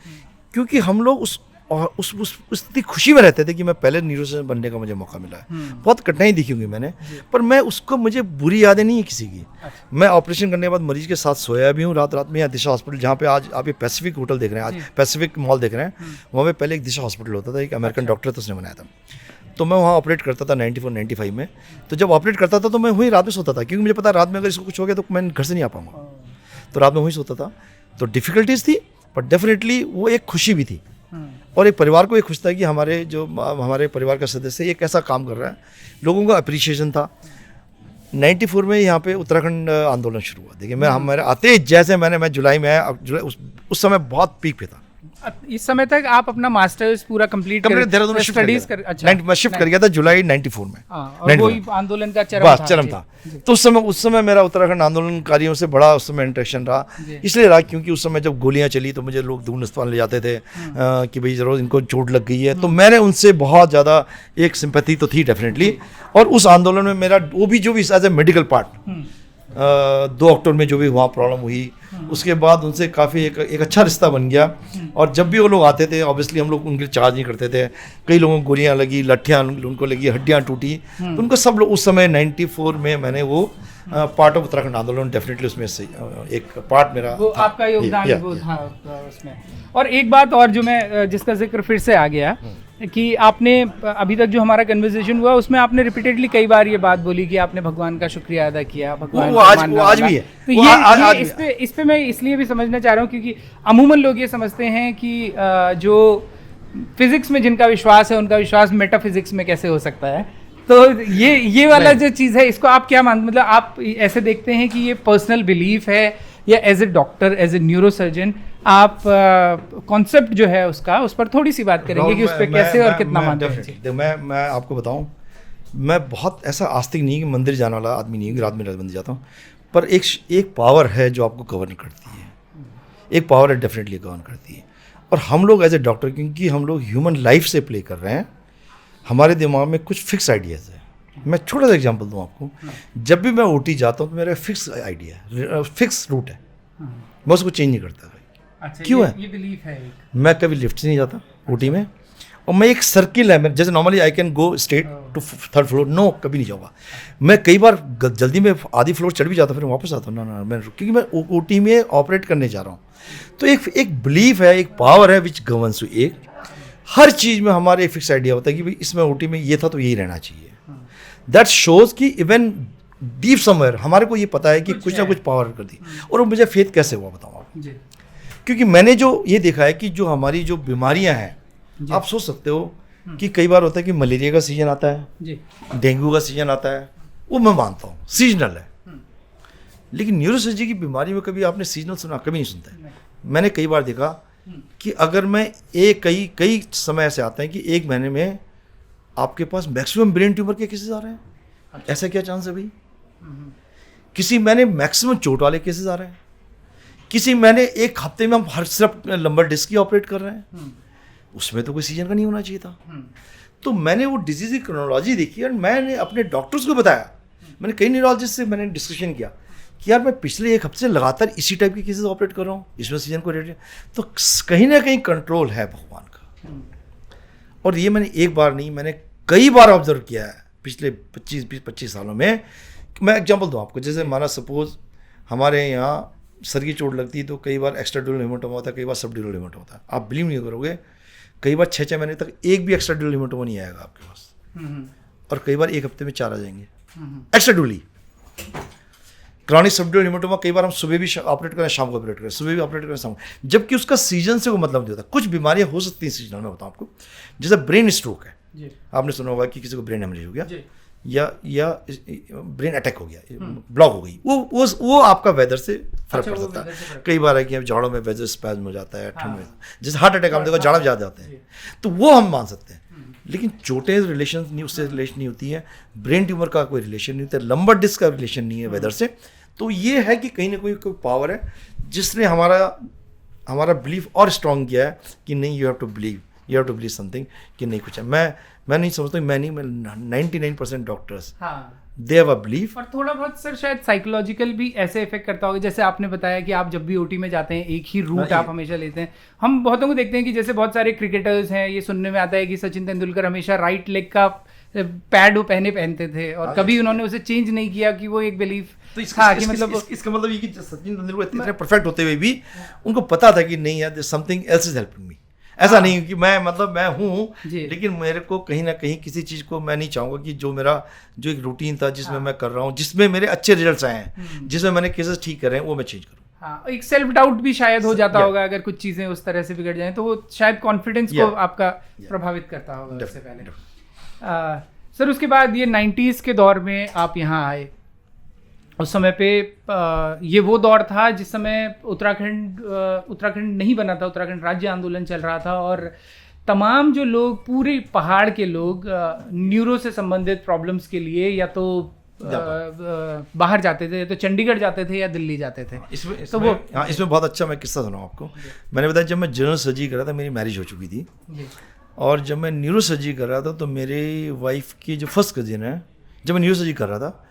क्योंकि हम लोग उस इतनी खुशी में रहते थे कि मैं पहले न्यूरो सर्जन बनने का मुझे मौका मिला है। बहुत कठिनाई दिखी होंगी मैंने, पर मैं उसको, मुझे बुरी यादें नहीं है किसी की। मैं ऑपरेशन करने के बाद मरीज के साथ सोया भी हूँ रात में, या दिशा हॉस्पिटल, जहाँ पे आज आप ये पैसिफिक होटल देख रहे हैं, आज पैसिफिक मॉल देख रहे हैं, वहाँ पे पहले एक दिशा हॉस्पिटल होता था, एक अमेरिकन डॉक्टर था, उसने बनाया था। तो मैं वहाँ ऑपरेट करता था 94-95 में। तो जब ऑपरेट करता था तो मैं वहीं रात में सोता था, क्योंकि मुझे पता रात में अगर इसको कुछ हो गया तो मैं घर से नहीं आ पाऊँगा। तो रात में वहीं सोता था। तो डिफ़िकल्टीज थी, बट डेफिनेटली वो एक खुशी भी थी, और एक परिवार को एक खुश था कि हमारे परिवार का सदस्य एक ऐसा काम कर रहा है। लोगों का अप्रिशिएशन था। 94 में यहाँ पे उत्तराखंड आंदोलन शुरू हुआ। देखिए हमारे आते जैसे मैं जुलाई में आया, उस समय बहुत पीक पे था। इस समय तक आप अपना मास्टर्स पूरा कंप्लीट कर देहरादून में स्टडीज कर, अच्छा मैं शिफ्ट कर गया था जुलाई 94 में। और वही आंदोलन का चरम था। तो उस समय मेरा उत्तराखंड आंदोलनकारियों से बड़ा उस समय इंटरेक्शन रहा। इसलिए रहा क्योंकि उस समय जब गोलियां चली तो मुझे लोग दूर अस्पताल ले जाते थे कि भाई जरूर इनको चोट लग गई है। तो मैंने उनसे बहुत ज़्यादा एक सिंपैथी तो थी डेफिनेटली। और उस आंदोलन में मेरा वो भी जो भी एज ए मेडिकल पार्ट 2 अक्टूबर में जो भी वहाँ प्रॉब्लम हुई, उसके बाद उनसे काफ़ी एक अच्छा रिश्ता बन गया। और जब भी वो लोग आते थे, ऑब्वियसली हम लोग उनके चार्ज नहीं करते थे। कई लोगों को गोलियां लगी, लट्ठियाँ उनको लगी, हड्डियाँ टूटी, तो उनको सब लोग उस समय 94 में मैंने वो पार्ट ऑफ उत्तराखंड आंदोलन डेफिनेटली उसमें से एक पार्ट मेरा वो था, आपका योगदान वो था उसमें। और एक बात और जो मैं जिसका जिक्र फिर से आ गया कि आपने अभी तक जो हमारा कन्वर्सेशन हुआ उसमें आपने रिपीटेडली कई बार ये बात बोली कि आपने भगवान का शुक्रिया अदा किया, भगवान वो आज भी है। तो ये इस पे मैं इसलिए भी समझना चाह रहा हूँ क्योंकि अमूमन लोग ये समझते हैं कि जो फिजिक्स में जिनका विश्वास है उनका विश्वास मेटाफिजिक्स में कैसे हो सकता है। तो ये वाला जो चीज़ है इसको आप क्या मानते, मतलब आप ऐसे देखते हैं कि ये पर्सनल बिलीफ है या as a doctor, as a neurosurgeon आप कॉन्सेप्ट जो है उसका, उस पर थोड़ी सी बात करेंगे कि उस पर कैसे और कितना मानते हैं। मैं आपको बताऊं, मैं बहुत ऐसा आस्तिक नहीं कि मंदिर जाने वाला आदमी नहीं हूँ कि रात में मंदिर जाता हूँ, पर एक पावर है जो आपको गवर्न करती है। एक पावर है डेफिनेटली गवर्न करती है। और हम लोग एज ए डॉक्टर, क्योंकि हम लोग ह्यूमन लाइफ से प्ले कर रहे हैं, हमारे दिमाग में कुछ फिक्स आइडियाज़ है। मैं छोटा सा एग्जांपल दूं आपको। जब भी मैं OT जाता हूँ तो मेरा फिक्स आइडिया है, फिक्स रूट है, मैं उसको चेंज नहीं करता। अच्छा, क्यों ये बिलीफ है। मैं कभी लिफ्ट से नहीं जाता OT में, और मैं एक सर्किल है, जैसे normally I can go straight to 3rd floor, no कभी नहीं जाऊँगा। मैं कई बार जल्दी में आधी फ्लोर चढ़ भी जाता, फिर वापस आता हूँ ना मैं, क्योंकि मैं OT में ऑपरेट करने जा रहा हूँ। तो एक बिलीफ है, एक पावर है विच गवर्न्स। एक हर चीज़ में हमारे एक फिक्स आइडिया होता है कि भाई इसमें OT में ये था तो यही रहना चाहिए। दैट शोज कि इवन डीप समवेयर हमारे को ये पता है कि कुछ ना कुछ पावर कर दी। और वो मुझे फेथ कैसे हुआ बताऊँ आपको, जी क्योंकि मैंने जो ये देखा है कि जो हमारी जो बीमारियां हैं, आप सोच सकते हो कि कई बार होता है कि मलेरिया का सीजन आता है जी डेंगू का सीजन आता है, वो मैं मानता हूँ सीजनल है, लेकिन न्यूरोसर्जरी की बीमारी में कभी आपने सीजनल सुना? कभी नहीं सुनते। मैंने कई बार देखा कि अगर मैं कई समय ऐसे आते हैं कि एक महीने में आपके पास मैक्सिमम ब्रेन ट्यूमर के केसेस आ रहे हैं। ऐसा क्या चांस है भाई? किसी मैंने मैक्सिमम चोट वाले केसेस आ रहे हैं, किसी मैंने एक हफ्ते में हम हर सिर्फ लंबर डिस्क की ऑपरेट कर रहे हैं, उसमें तो कोई सीजन का नहीं होना चाहिए था। तो मैंने वो डिजीज की क्रोनोलॉजी देखी और मैंने अपने डॉक्टर्स को बताया, मैंने कई न्यूरोलॉजिस्ट से मैंने डिस्कशन किया कि यार मैं पिछले एक हफ्ते से लगातार इसी टाइप के केसेस ऑपरेट कर रहा हूँ, इसमें सीजन को रेट, तो कहीं ना कहीं कंट्रोल है भगवान का। और ये मैंने एक बार नहीं, मैंने कई बार ऑब्जर्व किया है पिछले 25 सालों में। मैं एग्जांपल दूँ आपको, जैसे माना सपोज हमारे यहाँ सर की चोट लगती है तो कई बार एक्स्ट्राड्यूरल हेमाटोमा होता है, कई बार सबड्यूरल हेमाटोमा होता है। आप बिलीव नहीं करोगे, कई बार 6 महीने तक एक भी एक्स्ट्राड्यूरल हेमाटोमा नहीं आएगा आपके पास, और कई बार एक हफ्ते में 4 आ जाएंगे एक्स्ट्राड्यूरली। क्रॉनिक सबड्यूरल हेमाटोमा कई बार हम सुबह भी ऑपरेट करें, शाम को ऑपरेट करें, सुबह भी ऑपरेट करें, शाम को, जबकि उसका सीजन से कोई मतलब नहीं होता। कुछ बीमारियां हो सकती हैं सीजनल, मैं बताऊँ आपको, जैसे ब्रेन स्ट्रोक है, आपने सुना होगा कि किसी को ब्रेन हेमरेज हो गया या ब्रेन अटैक हो गया, ब्लॉक हो गई, वो आपका वेदर से फर्क पड़ सकता है। कई बार है कि जाड़ों में वेदर स्पैज्म हो जाता है, ठंड में जैसे हार्ट अटैक हम देखो जाड़ा में ज़्यादा आते हैं, तो वो हम मान सकते हैं। लेकिन चोटें रिलेशन नहीं, उससे रिलेशन नहीं होती है, ब्रेन ट्यूमर का कोई रिलेशन नहीं होता है, लंबर डिस्क का रिलेशन नहीं है वेदर से। तो ये है कि कहीं ना कोई पावर है जिसने हमारा बिलीफ और स्ट्रॉन्ग किया है कि नहीं, you have to believe something, कि नहीं कुछ है। मैं नहीं समझता, मैं 99% doctors they have a belief. और थोड़ा बहुत सर शायद साइकोलॉजिकल भी ऐसे इफेक्ट करता होगा, जैसे आपने बताया कि आप जब भी ओटी में जाते हैं एक ही रूट आप हमेशा लेते हैं। हम बहुतों को देखते हैं कि जैसे बहुत सारे क्रिकेटर्स हैं, ये सुनने में आता है कि सचिन तेंदुलकर हमेशा राइट लेग का पैड वो पहनते थे और कभी उन्होंने उसे चेंज नहीं किया, कि वो एक बिलीफ। तो इसका मतलब ये कि सचिन तेंदुलकर इतने परफेक्ट होते हुए भी उनको पता था कि नहीं यार, something else is helping me. ऐसा नहीं कि मैं हूँ, लेकिन मेरे को कहीं ना कहीं किसी चीज़ को मैं नहीं चाहूँगा कि जो एक रूटीन था जिसमें मैं कर रहा हूँ, जिसमें मेरे अच्छे रिजल्ट्स आए हैं, जिसमें मैंने केसेस ठीक कर रहे हैं, वो मैं चेंज करूँ। हाँ, एक सेल्फ डाउट भी शायद हो जाता होगा अगर कुछ चीज़ें उस तरह से बिगड़ जाएं, तो वो शायद कॉन्फिडेंस को आपका प्रभावित करता होगा उससे पहले। सर उसके बाद ये 90s के दौर में आप यहाँ आए, उस समय पे ये वो दौर था जिस समय उत्तराखंड नहीं बना था, उत्तराखंड राज्य आंदोलन चल रहा था, और तमाम जो लोग, पूरे पहाड़ के लोग न्यूरो से संबंधित प्रॉब्लम्स के लिए या तो बाहर जाते थे, तो चंडीगढ़ जाते थे या दिल्ली जाते थे। इसमें बहुत अच्छा मैं किस्सा सुनाऊँ आपको। मैंने बताया जब मैं जनरल सर्जरी कर रहा था, मेरी मैरिज हो चुकी थी, और जब मैं न्यूरो सर्जरी कर रहा था तो मेरी वाइफ की जो फर्स्ट कजिन है, जब मैं न्यूरो सर्जरी कर रहा था,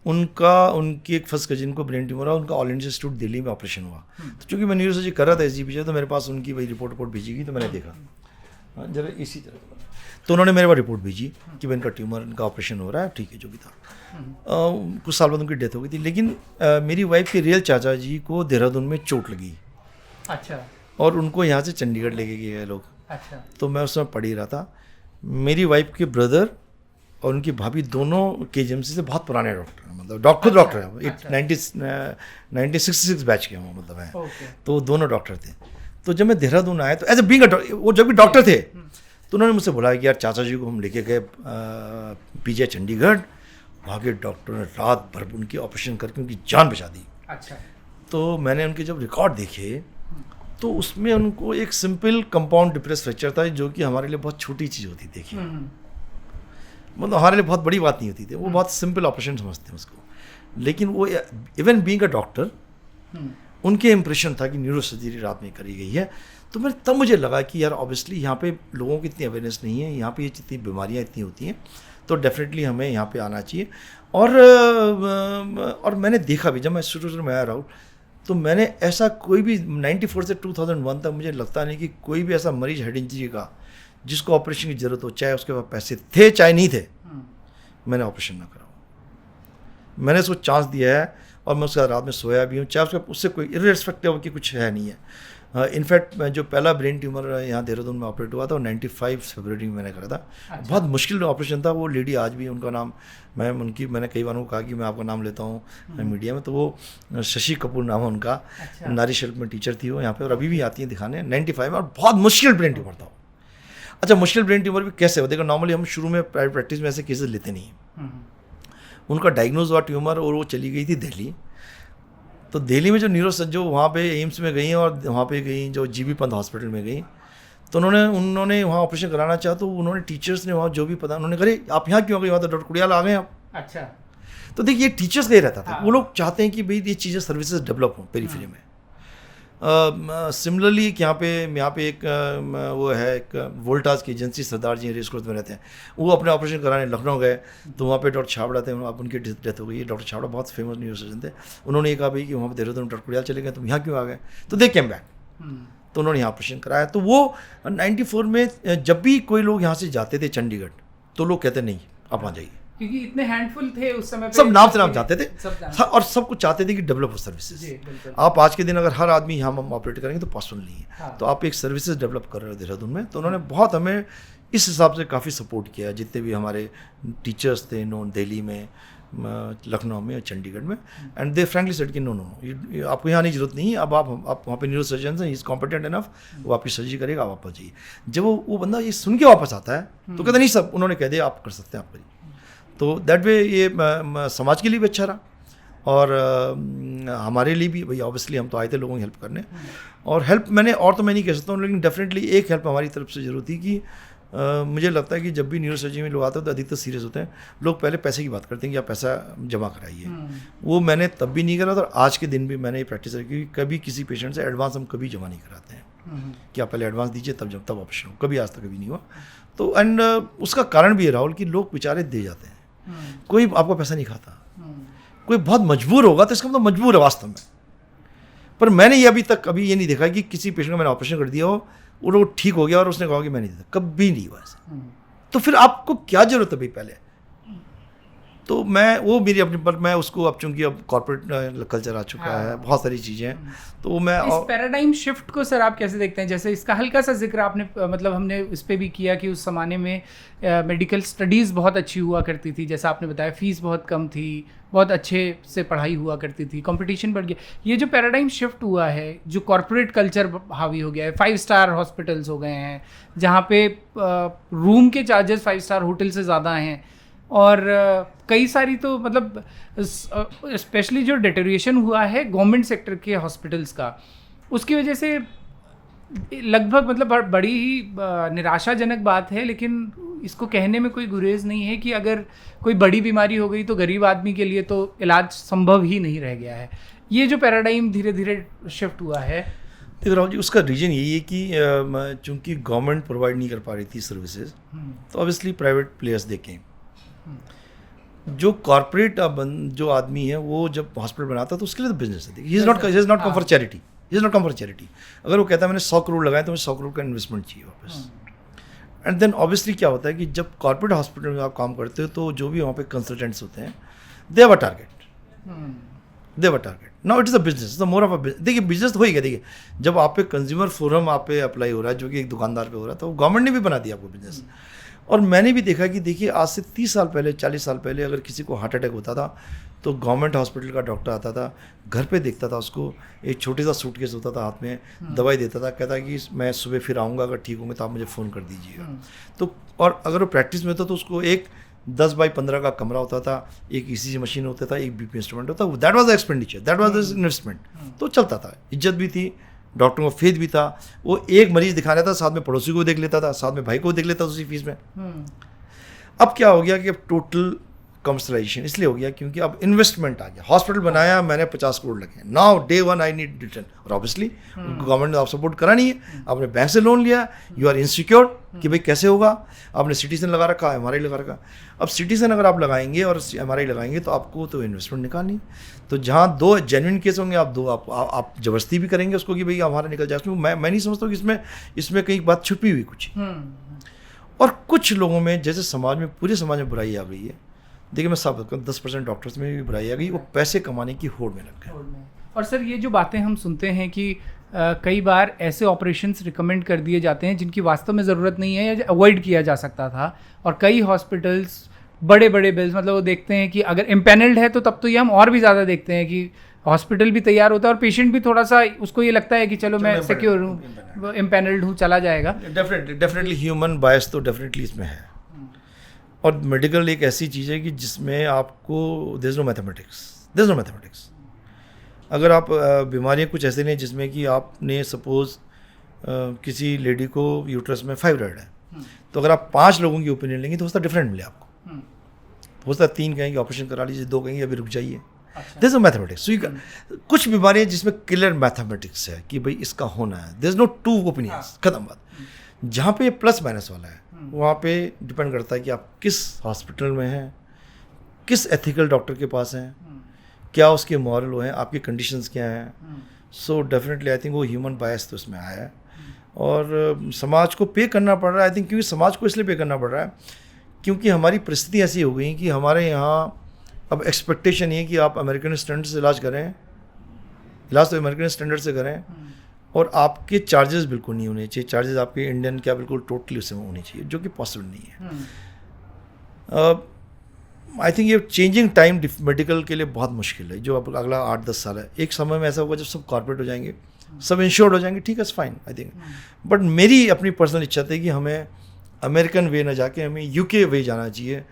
उनकी एक फर्स्ट कजिन को ब्रेन ट्यूमर हुआ, उनका ऑल इंडिया इंस्टीट्यूट दिल्ली में ऑपरेशन हुआ। तो चूँकि मैं न्यूरो सर्जरी कर रहा था SGPC, तो मेरे पास उनकी वही रिपोर्ट भेजी गई, तो मैंने देखा जरा इसी तरह, तो उन्होंने मेरे पास रिपोर्ट भेजी कि भाई इनका ट्यूमर, इनका ऑपरेशन हो रहा है, ठीक है जो भी था। कुछ साल बाद उनकी डेथ हो गई थी, लेकिन मेरी वाइफ के रियल चाचा जी को देहरादून में चोट लगी। अच्छा। और उनको यहाँ से चंडीगढ़ लेके गए लोग। अच्छा। तो मैं उस समय पढ़ ही रहा था। मेरी वाइफ के ब्रदर और उनकी भाभी दोनों KGMC से बहुत पुराने डॉक्टर हैं, मतलब खुद डॉक्टर है, 1966 बैच के हैं मतलब है। तो दोनों डॉक्टर थे। तो जब मैं देहरादून आया तो एज ए बीइंग वो जब भी डॉक्टर थे, तो उन्होंने मुझसे बोला कि यार चाचा जी को हम लेके गए PGI चंडीगढ़, वहाँ के डॉक्टर ने रात भर उनकी ऑपरेशन करके उनकी जान बचा दी। अच्छा। तो मैंने उनके जब रिकॉर्ड देखे तो उसमें उनको एक सिंपल कंपाउंड डिप्रेस फ्रैक्चर था, जो कि हमारे लिए बहुत छोटी चीज़ होती थी, देखिए मतलब हमारे लिए बहुत बड़ी बात नहीं होती थी, वो बहुत सिंपल ऑपरेशन समझते हैं उसको। लेकिन वो इवन बीइंग अ डॉक्टर, उनके इम्प्रेशन था कि न्यूरो सर्जरी रात में करी गई है। तो मैं तब मुझे लगा कि यार ऑब्वियसली यहाँ पे लोगों की इतनी अवेयरनेस नहीं है, यहाँ पे ये जितनी बीमारियाँ इतनी होती हैं, तो डेफिनेटली हमें यहाँ पे आना चाहिए। और मैंने देखा भी, जब मैं शुरू में आया राहुल, तो मैंने ऐसा कोई भी 94 से 2001 तक मुझे लगता नहीं कि कोई भी ऐसा मरीज हेड इंजरी का जिसको ऑपरेशन की ज़रूरत हो, चाहे उसके पास पैसे थे चाहे नहीं थे, मैंने ऑपरेशन ना कराऊँ। मैंने उसको चांस दिया है और मैं उसके बाद रात में सोया भी हूँ, चाहे उससे कोई इर्रेस्पेक्टिव की कुछ है नहीं है। इनफैक्ट जो पहला ब्रेन ट्यूमर यहाँ देहरादून में ऑपरेट हुआ था वो 95 फरवरी में मैंने करा था। अच्छा। बहुत मुश्किल ऑपरेशन था। वो लेडी आज भी, उनका नाम मैंने कई बार उनको कहा कि मैं आपका नाम लेता हूँ मीडिया में, तो वो शशि कपूर नाम है उनका। अच्छा। नारी शिल्प में टीचर थी वो यहाँ पे, और अभी भी आती हैं दिखाने 95 में, और बहुत मुश्किल ब्रेन ट्यूमर था। अच्छा, मुश्किल ब्रेन ट्यूमर भी कैसे हो? देखो, नॉर्मली हम शुरू में प्राइवेट प्रैक्टिस में ऐसे केसेस लेते नहीं हैं। उनका डायग्नोज हुआ ट्यूमर और वो चली गई थी दिल्ली। तो दिल्ली में जो जो वहाँ पे एम्स में गई और वहाँ पे गई जो जीबी पंत हॉस्पिटल में गई, तो उन्होंने वहाँ ऑपरेशन कराना चाहा, तो उन्होंने टीचर्स ने वहाँ जो भी पता, उन्होंने करे आप यहाँ क्यों आ गए, वहाँ तो डॉक्टर कुड़ियाल आ गए आप। अच्छा। तो देखिए, टीचर्स का ही रहता था। हाँ। वो लोग चाहते हैं कि भाई ये चीज़ें सर्विसेज डेवलप हों पेरीफेरी में। सिमिलरली यहाँ पे एक वो है, एक वोल्टास की एजेंसी, सरदार जी रेस कोर्स में रहते हैं, वो अपने ऑपरेशन कराने लखनऊ गए, तो वहाँ पे डॉक्टर छाबड़ा थे, अब उनकी डेथ हो गई। डॉक्टर छाबड़ा बहुत फेमस न्यूरो सर्जन थे। उन्होंने ये कहा भाई कि वहाँ पर देहरादून डॉक्टर कुड़ियाल चले गए, तुम यहाँ क्यों आ गए? तो दे केम बैक, तो उन्होंने यहाँ ऑपरेशन कराया। तो वो 94 में जब भी कोई लोग यहाँ से जाते थे चंडीगढ़, तो लोग कहते नहीं आप आ जाइए, क्योंकि इतने हैंडफुल थे उस समय पे, सब नाम से नाम जाते थे, सब और सब कुछ चाहते थे कि डेवलप हो सर्विसेज। आप आज के दिन अगर हर आदमी यहाँ हम ऑपरेट करेंगे तो पॉसिबल नहीं है। हाँ। तो आप एक सर्विसेज डेवलप कर रहे हो देहरादून में, तो उन्होंने बहुत हमें इस हिसाब से काफ़ी सपोर्ट किया। जितने भी हमारे टीचर्स थे नो दिल्ली में, लखनऊ में और चंडीगढ़ में, एंड दे फ्रैंकली सेड कि नो आपको यहाँ आने की जरूरत नहीं है, अब आप वहाँ पे न्यूरो सर्जन हैं, इज़ कॉम्पिटेंट इनफ, वो आपकी सर्जरी करेगा, आप वापस जाइए। जब वो बंदा ये सुन के वापस आता है तो कहता नहीं सब, उन्होंने कह दिया आप कर सकते हैं, आप करिए। तो दैट वे ये समाज के लिए भी अच्छा रहा, और हमारे लिए भी। भाई ऑब्वियसली हम तो आए थे लोगों की हेल्प करने, और हेल्प मैं नहीं कह सकता हूँ, लेकिन डेफिनेटली एक हेल्प हमारी तरफ से जरूर थी कि मुझे लगता है कि जब भी न्यूरो सर्जरी में लोग आते हैं तो अधिकतर सीरियस होते हैं। लोग पहले पैसे की बात करते हैं कि आप पैसा जमा कराइए। वो मैंने तब भी नहीं करा था, और आज के दिन भी मैंने ये प्रैक्टिस रखी कि कभी किसी पेशेंट से एडवांस हम कभी जमा नहीं कराते हैं कि आप पहले एडवांस दीजिए तब ऑपरेशन हो। कभी आज तक कभी नहीं हुआ। तो एंड उसका कारण भी है राहुल कि लोग बेचारे दे जाते हैं, कोई आपका पैसा नहीं खाता। कोई बहुत मजबूर होगा तो इसका मतलब मजबूर है वास्तव में। पर मैंने ये अभी तक कभी ये नहीं देखा कि किसी पेशेंट को मैंने ऑपरेशन कर दिया हो और वो ठीक हो गया और उसने कहा कि मैं नहीं देता, कभी नहीं हुआ ऐसा। तो फिर आपको क्या जरूरत है भाई पहले? तो मैं वो मेरी अपनी, पर मैं उसको अब चूंकि अब कॉर्पोरेट कल्चर आ चुका है, बहुत सारी चीज़ें हैं, तो मैं इस पैराडाइम शिफ्ट को सर आप कैसे देखते हैं? जैसे इसका हल्का सा जिक्र आपने मतलब हमने इस पे भी किया कि उस ज़माने में मेडिकल स्टडीज़ बहुत अच्छी हुआ करती थी, जैसा आपने बताया फीस बहुत कम थी, बहुत अच्छे से पढ़ाई हुआ करती थी, कंपटीशन बढ़ गया। ये जो पैराडाइम शिफ्ट हुआ है, जो कॉर्पोरेट कल्चर हावी हो गया है, 5 स्टार हॉस्पिटल्स हो गए हैं जहाँ पे रूम के चार्जेस 5 स्टार होटल से ज़्यादा हैं, और कई सारी तो मतलब स्पेशली जो डिटेरिएशन हुआ है गवर्नमेंट सेक्टर के हॉस्पिटल्स का, उसकी वजह से लगभग मतलब बड़ी ही निराशाजनक बात है, लेकिन इसको कहने में कोई गुरेज नहीं है कि अगर कोई बड़ी बीमारी हो गई तो गरीब आदमी के लिए तो इलाज संभव ही नहीं रह गया है। ये जो पैराडाइम धीरे धीरे शिफ्ट हुआ है, देखो राहुल जी, उसका रीज़न यही है कि चूंकि गवर्नमेंट प्रोवाइड नहीं कर पा रही थी सर्विसेज, तो ऑब्वियसली प्राइवेट प्लेयर्स देखें। जो कॉर्पोरेट जो आदमी है वो जब हॉस्पिटल बनाता है तो उसके लिए तो बिजनेस है। He is not come for charity, he is not come for charity. अगर वो कहता है मैंने 100 करोड़ लगाए तो मुझे 100 करोड़ का इन्वेस्टमेंट चाहिए वापस। एंड देन ऑब्वियसली क्या होता है कि जब कॉर्पोरेट हॉस्पिटल में आप काम करते हो तो जो भी वहाँ पे कंसल्टेंट्स होते हैं, दे have a target. Now it is a business, the more of a business. देखिए बिजनेस तो हो ही गया। देखिए जब आप पे कंज्यूमर फोरम आप पे अप्लाई हो रहा है जो कि एक दुकानदार पे हो रहा है, तो गवर्नमेंट ने भी बना दिया आपको बिजनेस। और मैंने भी देखा कि देखिए आज से 30 साल पहले 40 साल पहले अगर किसी को हार्ट अटैक होता था तो गवर्नमेंट हॉस्पिटल का डॉक्टर आता था, घर पे देखता था उसको, एक छोटे सा सूटकेस होता था हाथ में, दवाई देता था, कहता कि मैं सुबह फिर आऊँगा, अगर ठीक होंगे तो आप मुझे फ़ोन कर दीजिएगा। तो और अगर वो प्रैक्टिस में था तो उसको एक 10 बाई 15 का कमरा होता था, एक ECG मशीन होता था, एक BP इंस्ट्रूमेंट होता था। That was the expenditure, that was the investment. तो चलता था, इज्जत भी थी, डॉक्टरों को फेथ भी था। वो एक मरीज दिखा रहा था, साथ में पड़ोसी को देख लेता था, साथ में भाई को देख लेता था उसी फीस में। अब क्या हो गया कि अब टोटल कमर्शलाइजेशन इसलिए हो गया क्योंकि अब इन्वेस्टमेंट आ गया। हॉस्पिटल बनाया मैंने, 50 करोड़ लगे, now day 1 I need return. और ऑब्वियसली गवर्नमेंट ने आप सपोर्ट करा नहीं है, आपने बैंक से लोन लिया, यू आर इनसिक्योर कि भाई कैसे होगा। आपने सिटीजन लगा रखा, MRI लगा रखा। अब सिटीजन अगर आप लगाएंगे और MRI लगाएंगे तो आपको तो इन्वेस्टमेंट निकालनी। तो जहाँ 2 जेन्युइन केस होंगे आप जबरदस्ती भी करेंगे उसको कि भाई हमारा निकल जाए। उसमें मैं नहीं समझता कि इसमें कहीं बात छुपी हुई कुछ। और कुछ लोगों में जैसे समाज में, पूरे समाज में बुराई आ गई है। देखिए मैं सब 10% डॉक्टर्स में भी बुराई आ गई, वो पैसे कमाने की होड़ में लग गए। और सर ये जो बातें हम सुनते हैं कि कई बार ऐसे ऑपरेशंस रिकमेंड कर दिए जाते हैं जिनकी वास्तव में ज़रूरत नहीं है या अवॉइड किया जा सकता था, और कई हॉस्पिटल्स बड़े बड़े बिल्स, मतलब वो देखते हैं कि अगर इम्पैनल्ड है तो तब तो ये हम और भी ज़्यादा देखते हैं कि हॉस्पिटल भी तैयार होता है और पेशेंट भी थोड़ा सा उसको ये लगता है कि चलो मैं सिक्योर हूँ, इम्पैनल्ड हूँ, चला जाएगा। डेफिनेटली ह्यूमन बायस तो डेफिनेटली इसमें है। और मेडिकल एक ऐसी चीज़ है कि जिसमें आपको देयर इज नो मैथमेटिक्स। अगर आप बीमारियाँ कुछ ऐसे नहीं जिसमें कि आपने सपोज किसी लेडी को यूट्रस में फाइब्रॉइड है, तो अगर आप 5 लोगों की ओपिनियन लेंगे तो उसका डिफरेंट मिले आपको। हो सकता है 3 कहेंगे ऑपरेशन करा लीजिए, 2 कहेंगे अभी रुक जाइए। There is no mathematics. कुछ बीमारियाँ जिसमें क्लियर मैथमेटिक्स है कि भाई इसका होना है, देयर इज नो 2 ओपिनियंस, खत्म बात। जहाँ पे प्लस माइनस वाला है वहाँ पे डिपेंड करता है कि आप किस हॉस्पिटल में हैं, किस एथिकल डॉक्टर के पास हैं, क्या उसके मॉरल वो हैं, आपकी कंडीशंस क्या हैं। सो डेफिनेटली आई थिंक वो ह्यूमन बायस तो इसमें आया है और समाज को पे करना पड़ रहा है। आई थिंक क्योंकि समाज को इसलिए पे करना पड़ रहा है क्योंकि हमारी परिस्थिति ऐसी हो गई कि हमारे यहाँ अब एक्सपेक्टेशन ये है कि आप अमेरिकन स्टैंडर्ड से इलाज करें, इलाज तो अमेरिकन स्टैंडर्ड से करें, और आपके चार्जेस बिल्कुल नहीं होने चाहिए, चार्जेस आपके इंडियन क्या बिल्कुल टोटली उसमें होनी चाहिए, जो कि पॉसिबल नहीं है। आई थिंक ये चेंजिंग टाइम मेडिकल के लिए बहुत मुश्किल है, जो अब अगला 8-10 साल है। एक समय में ऐसा होगा जब सब कॉर्पोरेट हो जाएंगे, सब इंश्योर्ड हो जाएंगे, ठीक है, फाइन आई थिंक। बट मेरी अपनी पर्सनल इच्छा थी कि हमें अमेरिकन वे ना जाके हमें यूके वे जाना चाहिए,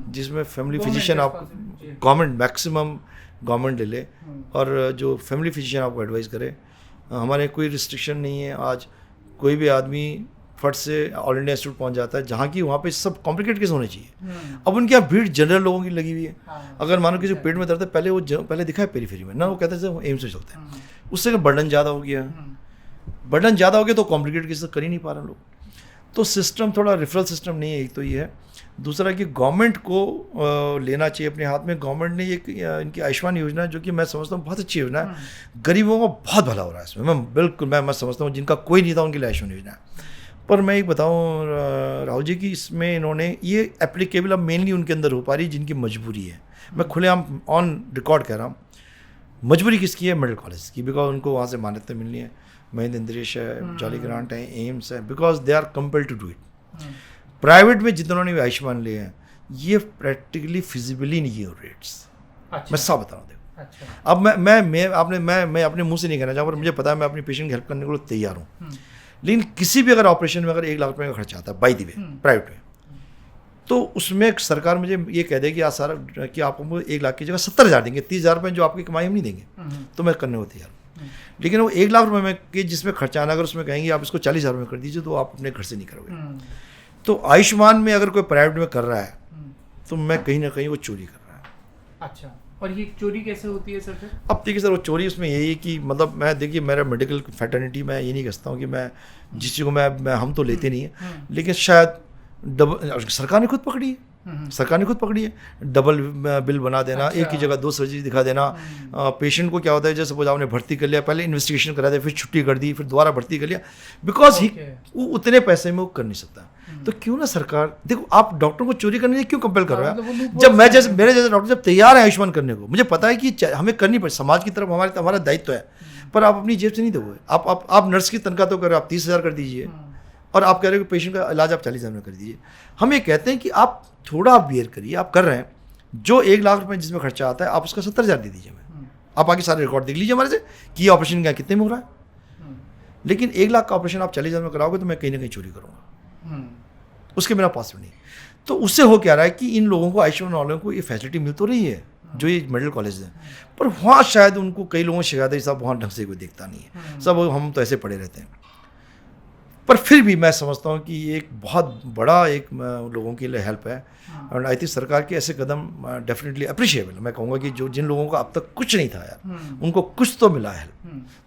जिसमें फैमिली फिजिशियन आप गवर्नमेंट मैक्सिमम गवर्नमेंट ले ले और जो फैमिली फिजिशियन आपको एडवाइस करे। हमारे कोई रिस्ट्रिक्शन नहीं है, आज कोई भी आदमी फट से ऑल इंडिया इंस्टीट्यूट पहुंच जाता है, जहाँ की वहाँ पे सब कॉम्प्लिकेट केस होने चाहिए। अब उनके यहाँ भीड़ जनरल लोगों की लगी हुई है। अगर मानो किसी पेट में दर्द है, पहले वो पहले दिखा है पेरीफेरी में ना, वो कहते हैं एम्स से चलते हैं, उससे बर्डन ज़्यादा हो गया, तो कॉम्प्लिकेट केस कर ही नहीं पा रहे लोग। तो सिस्टम थोड़ा रेफरल सिस्टम नहीं है, एक तो ये है। दूसरा कि गवर्नमेंट को लेना चाहिए अपने हाथ में। गवर्नमेंट ने एक इनकी आयुष्मान योजना है, जो कि मैं समझता हूँ बहुत अच्छी योजना है, गरीबों का बहुत भला हो रहा है इसमें। मैं समझता हूँ जिनका कोई नहीं था उनके लिए आयुष्मान योजना है। पर मैं एक बताऊँ राहुल जी की इसमें इन्होंने ये एप्लीकेबल अब मेनली उनके अंदर हो पा रही है जिनकी मजबूरी है। मैं खुलेआम ऑन रिकॉर्ड कह रहा हूँ, मजबूरी किसकी है? मिडिल कॉलेज की, बिकॉज उनको वहाँ से मान्यता मिलनी है। महेंद्र इंद्रेश है, जॉली ग्रांट है, एम्स है, because they are compelled to do it. Private में जितनों ने भी आयुष्मान लिए हैं, ये प्रैक्टिकली फिजिबली नहीं है रेट्स। मैं सब बता रहा हूँ। अच्छा। अब मैं अपने मुंह से नहीं कहना चाहूँगा, पर मुझे पता है मैं अपनी पेशेंट की हेल्प करने के लिए तैयार हूँ। लेकिन किसी भी अगर ऑपरेशन में अगर 1 लाख रुपये का खर्चा आता है बाई द वे प्राइवेट में, तो उसमें सरकार मुझे ये कह दे कि आज सारा कि आप हमको 1 लाख की जगह 70,000 देंगे, 30,000 रुपये जो आपकी कमाई हम नहीं देंगे, तो मैं करने को तैयार हूँ। लेकिन वो 1 लाख रुपये में कि जिसमें खर्चा आना, अगर उसमें कहेंगे आप इसको 40,000 रुपये कर दीजिए, तो आप अपने घर से नहीं करोगे। तो आयुष्मान में अगर कोई प्राइवेट में कर रहा है, तो मैं कहीं ना कहीं वो चोरी कर रहा है। अच्छा, और ये चोरी कैसे होती है सर? अब देखिए सर, वो चोरी उसमें यही है कि मतलब मैं देखिए मेरा मेडिकल फैटर्निटी, मैं ये नहीं कहता हूँ कि मैं जिस चीज़ को मैं हम तो लेते नहीं है, लेकिन शायद सरकार ने खुद पकड़ी है, डबल बिल बना देना। अच्छा। एक ही जगह 2 सर्जरी दिखा देना। पेशेंट को क्या होता है, जैसे सपोज आपने भर्ती कर लिया, पहले इन्वेस्टिगेशन करा दिया, फिर छुट्टी कर दी, फिर दोबारा भर्ती कर लिया, बिकॉज वो उतने पैसे में वो कर नहीं सकता। तो क्यों ना सरकार, देखो आप डॉक्टर को चोरी करने के लिए क्यों कंपेल कर रहा है? जब मैं जैसे मेरे जैसे डॉक्टर जब तैयार है आयुष्मान करने को, मुझे पता है कि हमें करनी पड़े, समाज की तरफ हमारा दायित्व है, पर आप अपनी जेब से नहीं दोगे। आप नर्स की तनख्वाह तो करो, आप 30,000 कर दीजिए, और आप कह रहे हो कि पेशेंट का इलाज आप 40,000 में कर दीजिए। हम ये कहते हैं कि आप थोड़ा बेयर करिए, आप कर रहे हैं, जो 1 लाख रुपए जिसमें खर्चा आता है, आप उसका 70,000 दे दीजिए। आप आगे सारे रिकॉर्ड देख लीजिए हमारे से कि ये ऑपरेशन क्या कितने में हो रहा है। लेकिन 1 लाख का ऑपरेशन आप 40,000 में कराओगे, तो मैं कहीं ना कहीं चोरी करूँगा, उसके बिना पॉसिबल नहीं। तो उससे हो क्या रहा है कि इन लोगों को, आयुष्मान वालों को ये फैसिलिटी मिल तो रही है, जो ये मेडिकल कॉलेज है, पर वहाँ शायद उनको कई लोगों से शिकायत है, सब वहाँ ढंग से कोई देखता नहीं है, सब हम तो ऐसे पड़े रहते हैं। पर फिर भी मैं समझता हूँ कि ये एक बहुत बड़ा एक लोगों के लिए हेल्प है, और आई थिंक सरकार के ऐसे कदम डेफिनेटली अप्रिशिएबल। मैं कहूँगा कि जो जिन लोगों को अब तक कुछ नहीं था यार, उनको कुछ तो मिला है,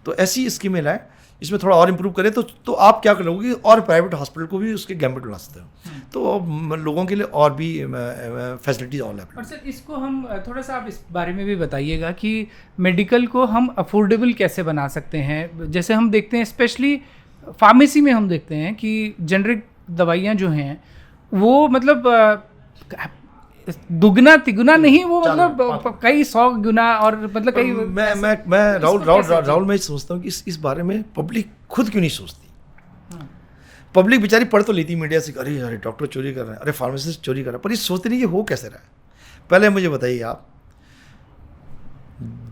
तो ऐसी स्कीमें लाएं, इसमें थोड़ा और इम्प्रूव करें, तो आप क्या करोगे, और प्राइवेट हॉस्पिटल को भी उसके गैम्बिट बना सकते हो, तो लोगों के लिए और भी फैसिलिटीज और है। और सर इसको हम थोड़ा सा आप इस बारे में भी बताइएगा कि मेडिकल को हम अफोर्डेबल कैसे बना सकते हैं। जैसे हम देखते हैं स्पेशली फार्मेसी में हम देखते हैं कि जेनरिक दवाइयाँ जो हैं वो मतलब दुगना तिगुना नहीं, वो मतलब कई 100 गुना, और मतलब कई। मैं राहुल मैं सोचता हूँ कि इस बारे में पब्लिक खुद क्यों नहीं सोचती। पब्लिक बेचारी पढ़ तो लेती मीडिया से, अरे अरे डॉक्टर चोरी कर रहे हैं, अरे फार्मासिस्ट चोरी कर रहे हैं, पर ये सोचते नहीं कि हो कैसे रहा है। पहले मुझे बताइए आप,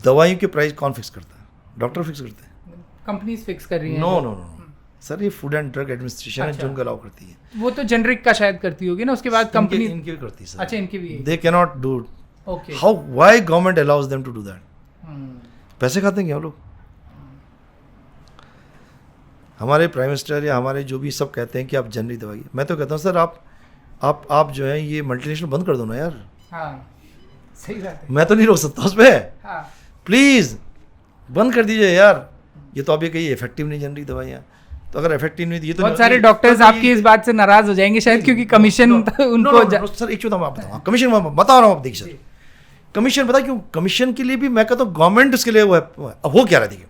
दवाइयों के प्राइस कौन फिक्स करता है? डॉक्टर फिक्स करते हैं? कंपनीज फिक्स कर रही हैं। नो सर, ये फूड एंड ड्रग एडमिनिस्ट्रेशन है जो उनको अलाउ करती है। वो तो जेनरिक का शायद करती होगी ना, उसके बाद कंपनी इनकी भी करती है सर। अच्छा, इनकी भी। They can not do. Okay, how, why government allows them to do that? पैसे खाते हैं क्या वो लोग? हमारे प्राइम मिनिस्टर या हमारे जो भी सब कहते हैं कि आप जनरिक दवाई, मैं तो कहता हूँ सर आप जो है ये मल्टीनेशनल बंद कर दो ना यार। हाँ, सही बात है। मैं तो नहीं रोक सकता उस पर। हाँ, प्लीज़ बंद कर दीजिए यार। ये तो आप ये कहिए इफेक्टिव नहीं जनरिक दवाइयाँ, तो अगर इफेक्टिव नहीं, ये तो बहुत सारे डॉक्टर्स आपकी इस बात से नाराज हो जाएंगे शायद, क्योंकि कमीशन उनको सर एक चीज मैं बताऊँ, कमीशन बता रहा हूँ आप देखिए सर, कमीशन पता क्यों? कमीशन के लिए भी मैं कहता हूँ गवर्नमेंट उसके लिए वो है। अब हो क्या रहा है देखिए,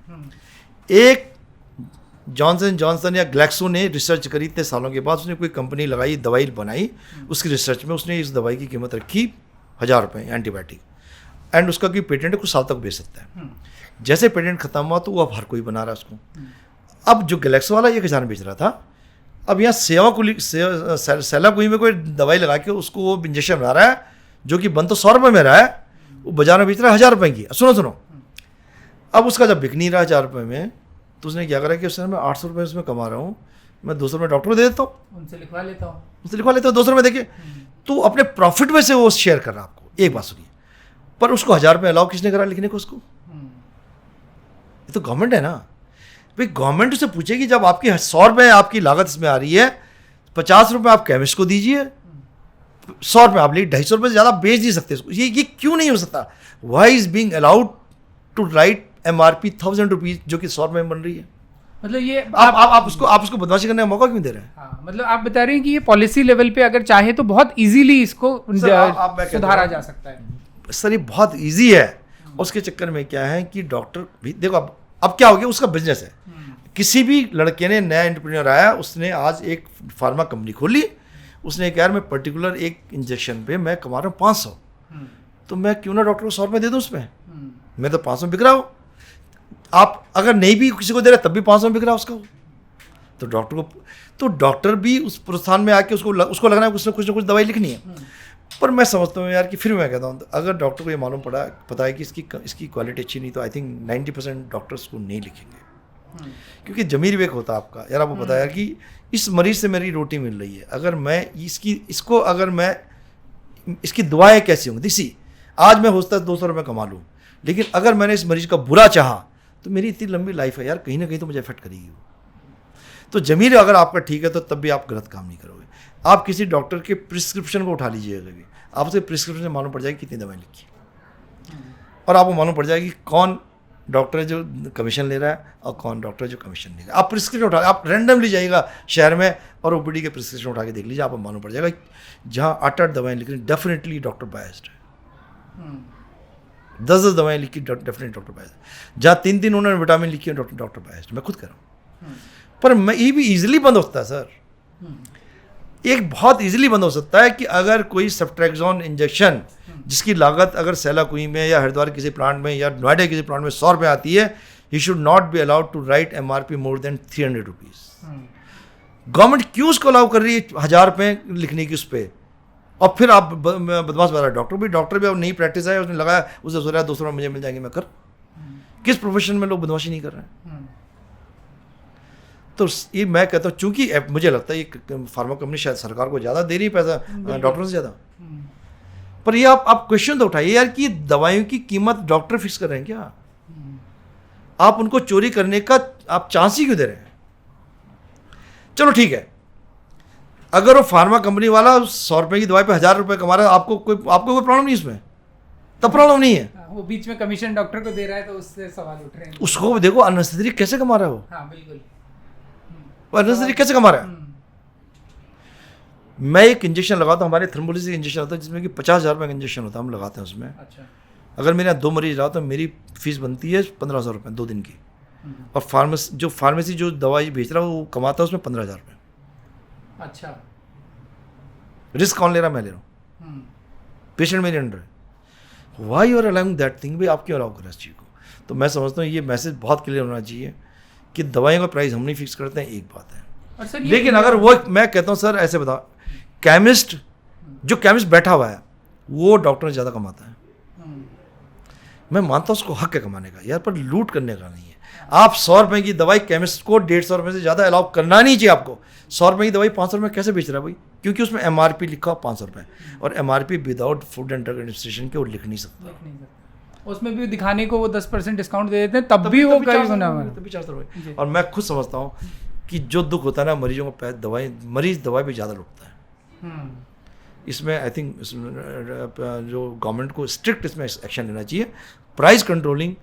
एक जॉनसन या ग्लैक्सो ने रिसर्च करी इतने सालों के बाद, उसने कोई कंपनी लगाई, दवाई बनाई, उसकी रिसर्च में उसने इस दवाई की कीमत रखी 1000 रुपये एंटीबायोटिक, एंड उसका कोई पेटेंट है, कुछ साल तक बेच सकता है। जैसे पेटेंट खत्म हुआ तो वो अब हर कोई बना रहा है उसको। अब जो गैलेक्सो वाला 1000 बेच रहा था, अब यहाँ सेलाकुई में कोई दवाई लगा के उसको वो इंजेक्शन बना रहा है, जो कि बन तो 100 रुपये में रहा है, वो बाजार में बेच रहा है 1000 रुपये की। सुनो, अब उसका जब बिक नहीं रहा 1000 रुपये में, तो उसने क्या करा कि उसने मैं 800 रुपये उसमें कमा रहा हूँ, मैं 200 रुपये डॉक्टर को दे देता हूँ, उनसे लिखवा लेता हूँ 200 रुपये देके, तो अपने प्रॉफिट में से वो शेयर कर रहा है आपको। एक बात सुनिए, पर उसको 1000 रुपये अलाउ किसने करा लिखने को उसको? ये तो गवर्नमेंट है ना भाई। गवर्नमेंट उससे पूछेगी, जब आपकी 100 रुपये आपकी लागत इसमें आ रही है, 50 रुपये आप केमिस्ट को दीजिए, 100 रुपये आप लिए, 250 रुपये से ज़्यादा बेच नहीं सकते इसको। ये क्यों नहीं हो सकता? Why is being allowed to write MRP 1000 rupees, जो कि 100 रुपये में बन रही है? मतलब ये आप उसको बदमाशी करने का मौका क्यों दे रहे हैं? हाँ, मतलब आप बता रहे हैं कि ये पॉलिसी लेवल पे अगर चाहे तो बहुत इजीली इसको सुधारा जा सकता है। सर ये बहुत इजी है। उसके चक्कर में क्या है कि डॉक्टर भी देखो, अब क्या हो गया, उसका बिजनेस है। किसी भी लड़के ने, नया एंटरप्रेन्योर आया, उसने आज एक फार्मा कंपनी खोली, उसने कहा यार मैं पर्टिकुलर एक इंजेक्शन पे मैं कमा रहा हूँ 500, तो मैं क्यों ना डॉक्टर को 100 रुपये दे दूँ उसमें? मैं तो 500 में बिक रहा हूँ। आप अगर नहीं भी किसी को दे रहे तब भी 500 में बिक रहा है उसका, तो डॉक्टर को, तो डॉक्टर भी उस प्रोत्साहन में आके उसको लगना है कुछ ना कुछ दवाई लिखनी है। पर मैं समझता हूँ यार कि फिर मैं कहता हूँ, अगर डॉक्टर को ये मालूम पता है कि इसकी क्वालिटी अच्छी नहीं, तो आई थिंक 90% डॉक्टर्स को नहीं लिखेंगे। क्योंकि जमीर विवेक होता है आपका यार, आपको पता है यार कि इस मरीज से मेरी रोटी मिल रही है, अगर मैं इसकी दुआएं कैसी होंगी? देखिए आज मैं हो सकता है 200 रुपये कमा लूँ, लेकिन अगर मैंने इस मरीज का बुरा चाहा तो मेरी इतनी लंबी लाइफ है यार, कहीं ना कहीं तो मुझे इफेक्ट करेगी वो। तो जमीर अगर आपका ठीक है तो तब भी आप गलत काम नहीं करोगे। आप किसी डॉक्टर के प्रिस्क्रिप्शन को उठा लीजिएगा भी, आपसे प्रिस्क्रिप्शन से मालूम पड़ जाएगी कितनी दवाई लिखी, और आपको मालूम पड़ जाएगी कौन डॉक्टर है जो कमीशन ले रहा है और कौन डॉक्टर है जो कमीशन नहीं ले रहा है। आप प्रिस्क्रिप्शन उठा, आप रैंडमली जाइएगा शहर में और ओपीडी के प्रिस्क्रिप्शन उठा के देख लीजिए, आपको मालूम पड़ जाएगा जहाँ 8-8 दवाएं लिख रही डेफिनेटली डॉक्टर बायस्ड है, 10-10 दवाएं लिखी डेफिनेटली डॉक्टर बायस्ड, जहाँ 3-3 उन्होंने विटामिन लिखी है डॉक्टर बायस्ड। मैं खुद कर रहा हूँ। पर मैं ये भी ईजिली बंद हो सकता है सर, एक बहुत ईजिली बंद हो सकता है कि अगर कोई सेफ्ट्रैक्सोन इंजेक्शन जिसकी लागत अगर सेलाकुई में या हरिद्वार किसी प्लांट में या नोएडा किसी प्लांट में 100 रुपये आती है, he should not be allowed to write MRP more than 300 rupees. Government क्यों उसको अलाउ कर रही है 1000 रुपये लिखने की उस पर? और फिर आप बदमाश बता रहे डॉक्टर भी अब नई प्रैक्टिस है, उसने लगाया, उसने सोचा 200 रुपये मुझे मिल जाएंगे, मैं कर। किस प्रोफेशन में लोग बदमाशी नहीं कर रहे हैं? तो ये मैं कहता हूँ, चूंकि मुझे लगता है ये फार्मा कंपनी शायद सरकार को ज़्यादा दे रही है पैसा डॉक्टरों से ज़्यादा, पर ये आप क्वेश्चन तो उठाइए यार कि दवाइयों की कीमत डॉक्टर फिक्स कर रहे हैं क्या? आप उनको चोरी करने का आप चांस ही क्यों दे रहे हैं? चलो ठीक है, अगर वो फार्मा कंपनी वाला 100 रुपये की दवाई पे 1000 रुपये कमा रहा है, आपको कोई प्रॉब्लम नहीं इसमें, तब प्रॉब्लम नहीं है। वो बीच में कमीशन डॉक्टर को दे रहा है तो उससे सवाल उठ रहे हैं। उसको देखो अननेसेसरी कैसे कमा रहा है वो। हाँ बिल्कुल, अननेसेसरी कैसे कमा रहा है। मैं एक इंजेक्शन लगाता हूँ, हमारे थर्मोलिसिस इंजेक्शन होता है जिसमें कि 50,000 रुपये का इंजेक्शन होता है, हम लगाते हैं उसमें। अच्छा। अगर मेरे यहाँ 2 मरीज रहा तो मेरी फीस बनती है 1500 रुपये 2 दिन की, और फार्मेसी जो दवाई बेच रहा है वो कमाता है उसमें 15,000 रुपये। अच्छा। रिस्क कौन ले रहा है? मैं ले रहा हूँ। पेशेंट मेरे अंडर है, why you are allowing that thing, भाई आप क्यों अलाउ कर इस चीज़ को। तो मैं समझता हूँ ये मैसेज बहुत क्लियर होना चाहिए कि दवाइयों का प्राइस हम नहीं फिक्स करते हैं, एक बात है। लेकिन अगर वो, मैं कहता हूँ सर ऐसे बताओ, केमिस्ट, जो केमिस्ट बैठा हुआ है वो डॉक्टर से ज़्यादा कमाता है। मैं मानता हूँ उसको हक है कमाने का यार, पर लूट करने का नहीं है। आप 100 रुपये की दवाई केमिस्ट को 150 रुपये से ज़्यादा अलाउ करना नहीं चाहिए आपको। 100 रुपये की दवाई 500 रुपये कैसे बेच रहा है भाई? क्योंकि उसमें MRP लिखा 500 रुपये, और MRP without food and drug administration के वो लिख नहीं सकता। उसमें भी दिखाने को वो 10% डिस्काउंट दे देते हैं, तब भी वो कहीं होना है, तभी 400 रुपये। और मैं खुद समझता हूँ कि जो दुख होता है ना मरीजों को, मरीज दवाई पे ज़्यादा लुटता है। इसमें आई थिंक जो गवर्नमेंट को स्ट्रिक्ट इसमें एक्शन लेना चाहिए। प्राइस कंट्रोलिंग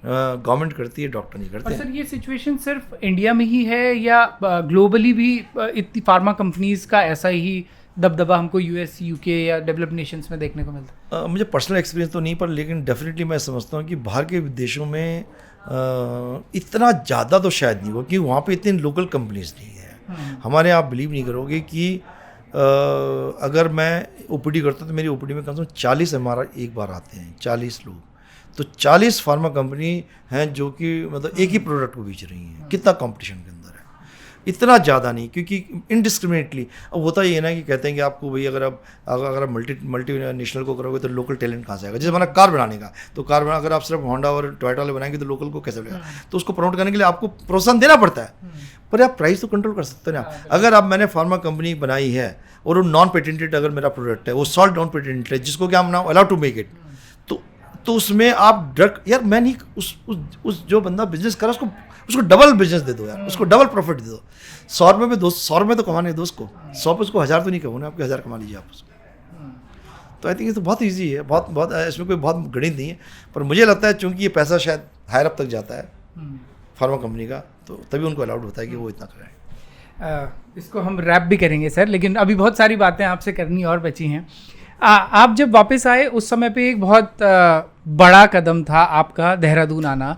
गवर्नमेंट करती है, डॉक्टर नहीं करते। और सर ये सिचुएशन सिर्फ इंडिया में ही है या ग्लोबली भी इतनी फार्मा कंपनीज का ऐसा ही दबदबा हमको US, UK या डेवलप्ड नेशंस में देखने को मिलता है? मुझे पर्सनल एक्सपीरियंस तो नहीं, पर लेकिन डेफिनेटली मैं समझता हूँ कि बाहर के देशों में इतना ज़्यादा तो शायद नहीं हो, क्योंकि वहाँ पे इतनी लोकल कंपनीज नहीं है। हमारे आप बिलीव नहीं करोगे कि अगर मैं OPD करता हूँ तो मेरी OPD में कम से कम 40 MRI एक बार आते हैं, 40 लोग। तो 40 फार्मा कंपनी हैं जो कि मतलब एक ही प्रोडक्ट को बेच रही हैं। कितना कंपटीशन के अंदर है, इतना ज़्यादा नहीं, क्योंकि इनडिस्क्रिमिनेटली अब होता ही है ना कि कहते हैं कि आपको भाई अगर आप मल्टी नेशनल को करोगे तो लोकल टैलेंट कहाँ से आएगा। जैसे हमारा कार बनाने का, तो कार बना अगर आप सिर्फ होंडा और टोयोटा वाले बनाएंगे तो लोकल को कैसे मिलेगा? तो उसको प्रमोट करने के लिए आपको प्रोत्साहन देना पड़ता है, पर आप प्राइस तो कंट्रोल कर सकते हैं ना। अगर आप मैंने फार्मा कंपनी बनाई है और वो नॉन पेटेंटेड अगर मेरा प्रोडक्ट है, वो सॉल्ट नॉन पेटेंटेड है, जिसको कि हम now allow to make it, तो उसमें आप ड्रग, यार मैं नहीं, उस जो बंदा बिजनेस कर रहा है उसको डबल बिजनेस दे दो यार, उसको डबल प्रॉफिट दे दो। 100 रुपये में 100 रुपये तो कमाने दो उसको, 100 पे उसको 1000 तो नहीं कमाना, आपके 1000 कमा लीजिए आप उसको। तो आई थिंक ये तो बहुत ईजी है, बहुत इसमें कोई बहुत गणित नहीं है। पर मुझे लगता है चूँकि ये पैसा शायद हायर अप तक जाता है फार्मा कंपनी का, तो तभी उनको अलाउड होता है कि वो इतना कराएं। इसको हम रैप भी करेंगे सर, लेकिन अभी बहुत सारी बातें आपसे करनी और बची हैं। आप जब वापस आए उस समय पे एक बहुत बड़ा कदम था आपका देहरादून आना,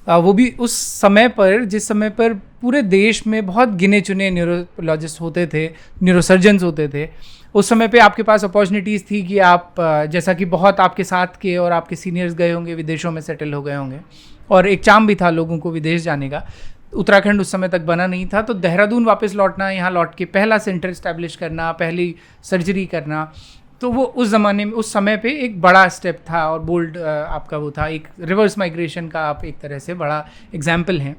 वो भी उस समय पर जिस समय पर पूरे देश में बहुत गिने चुने न्यूरोलॉजिस्ट होते थे, न्यूरोसर्जन्स होते थे। उस समय पे आपके पास अपॉर्चुनिटीज़ थी कि आप जैसा कि बहुत आपके साथ के और आपके सीनियर्स गए होंगे, विदेशों में सेटल हो गए होंगे, और एक चाम भी था लोगों को विदेश जाने का। उत्तराखंड उस समय तक बना नहीं था, तो देहरादून वापस लौटना, यहाँ लौट के पहला सेंटर इस्टेब्लिश करना, पहली सर्जरी करना, तो वो उस ज़माने में, उस समय पे एक बड़ा स्टेप था और बोल्ड आपका वो था, एक रिवर्स माइग्रेशन का आप एक तरह से बड़ा एग्जाम्पल हैं।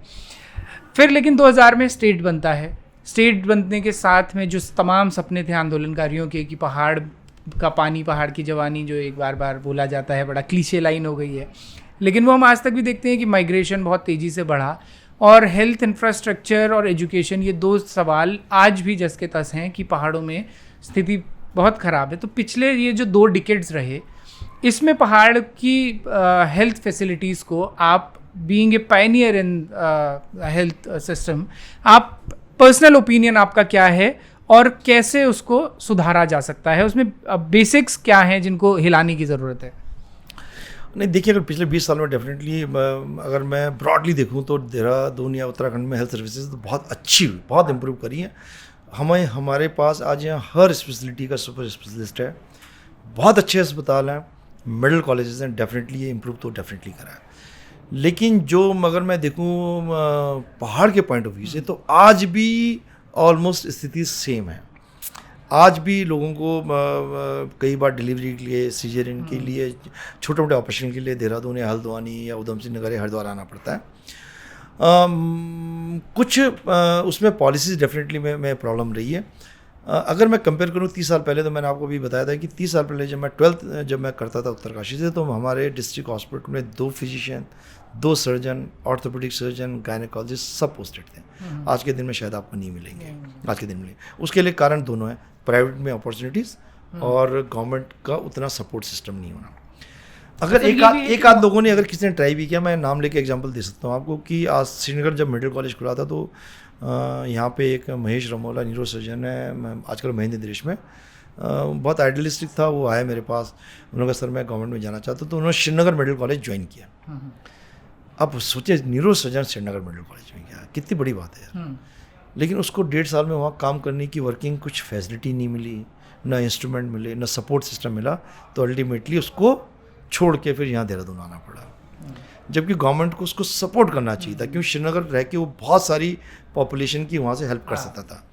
फिर लेकिन 2000 में स्टेट बनता है। स्टेट बनने के साथ में जो तमाम सपने थे आंदोलनकारियों के कि पहाड़ का पानी, पहाड़ की जवानी, जो एक बार बार बोला जाता है, बड़ा क्लीशे लाइन हो गई है, लेकिन वो हम आज तक भी देखते हैं कि माइग्रेशन बहुत तेज़ी से बढ़ा। और हेल्थ इंफ्रास्ट्रक्चर और एजुकेशन, ये दो सवाल आज भी जस के तस हैं कि पहाड़ों में स्थिति बहुत ख़राब है। तो पिछले ये जो 2 डिकेड्स रहे, इसमें पहाड़ की हेल्थ फैसिलिटीज़ को आप being a Pioneer in health system, आप पर्सनल ओपिनियन आपका क्या है और कैसे उसको सुधारा जा सकता है? उसमें बेसिक्स क्या हैं जिनको हिलाने की ज़रूरत है? नहीं देखिए, अगर पिछले 20 साल में डेफिनेटली अगर मैं ब्रॉडली देखूं तो देहरादून या उत्तराखंड में हेल्थ सर्विसेज तो बहुत अच्छी हुई, बहुत इम्प्रूव करी है। हमारे पास आज यहाँ हर स्पेशलिटी का सुपर स्पेशलिस्ट है, बहुत अच्छे अस्पताल हैं, मेडिकल कॉलेजेस हैं, डेफिनेटली ये इम्प्रूव तो डेफिनेटली करा है। लेकिन जो अगर मैं देखूँ पहाड़ के पॉइंट ऑफ व्यू से, तो आज भी ऑलमोस्ट स्थिति सेम है। आज भी लोगों को कई बार डिलीवरी के लिए, सीजरियन के लिए, छोटे मोटे ऑपरेशन के लिए देहरादून या हल्द्वानी या उधम सिंह नगर या हरिद्वार आना पड़ता है। कुछ उसमें पॉलिसीज़ डेफिनेटली में प्रॉब्लम रही है। अगर मैं कंपेयर करूँ 30 साल पहले, तो मैंने आपको भी बताया था कि 30 साल पहले जब मैं 12th करता था उत्तरकाशी से, तो हमारे डिस्ट्रिक्ट हॉस्पिटल में 2 physician, 2 surgeon, orthopaedic surgeon, gynaecologist सब पोस्टेड थे। आज के दिन में शायद आपको नहीं मिलेंगे, आज के दिन में। उसके लिए कारण दोनों हैं, प्राइवेट में अपॉर्चुनिटीज़ और गवर्नमेंट का उतना सपोर्ट सिस्टम नहीं होना। अगर एक आध लोगों ने, अगर किसी ने ट्राई भी किया, मैं नाम लेके एग्जांपल दे सकता हूँ आपको कि आज श्रीनगर जब मेडिकल कॉलेज खुला था, तो यहाँ पे एक महेश रमोला न्यूरो सर्जन है, आजकल महेंद्र देश में, बहुत आइडियलिस्टिक था। वो आया मेरे पास, उन्होंने कहा सर मैं गवर्नमेंट में जाना चाहता हूँ, तो उन्होंने श्रीनगर मेडिकल कॉलेज ज्वाइन किया। अब सोचिए, neuro surgeon Srinagar medical college में किया, कितनी बड़ी बात है यार। लेकिन उसको 1.5 साल में वहाँ काम करने की वर्किंग कुछ फैसिलिटी नहीं मिली, ना इंस्ट्रूमेंट मिले, ना सपोर्ट सिस्टम मिला, तो अल्टीमेटली उसको छोड़ के फिर यहाँ देहरादून आना पड़ा। जबकि गवर्नमेंट को उसको सपोर्ट करना चाहिए था, क्योंकि श्रीनगर रह के वो बहुत सारी पॉपुलेशन की वहाँ से हेल्प कर सकता था।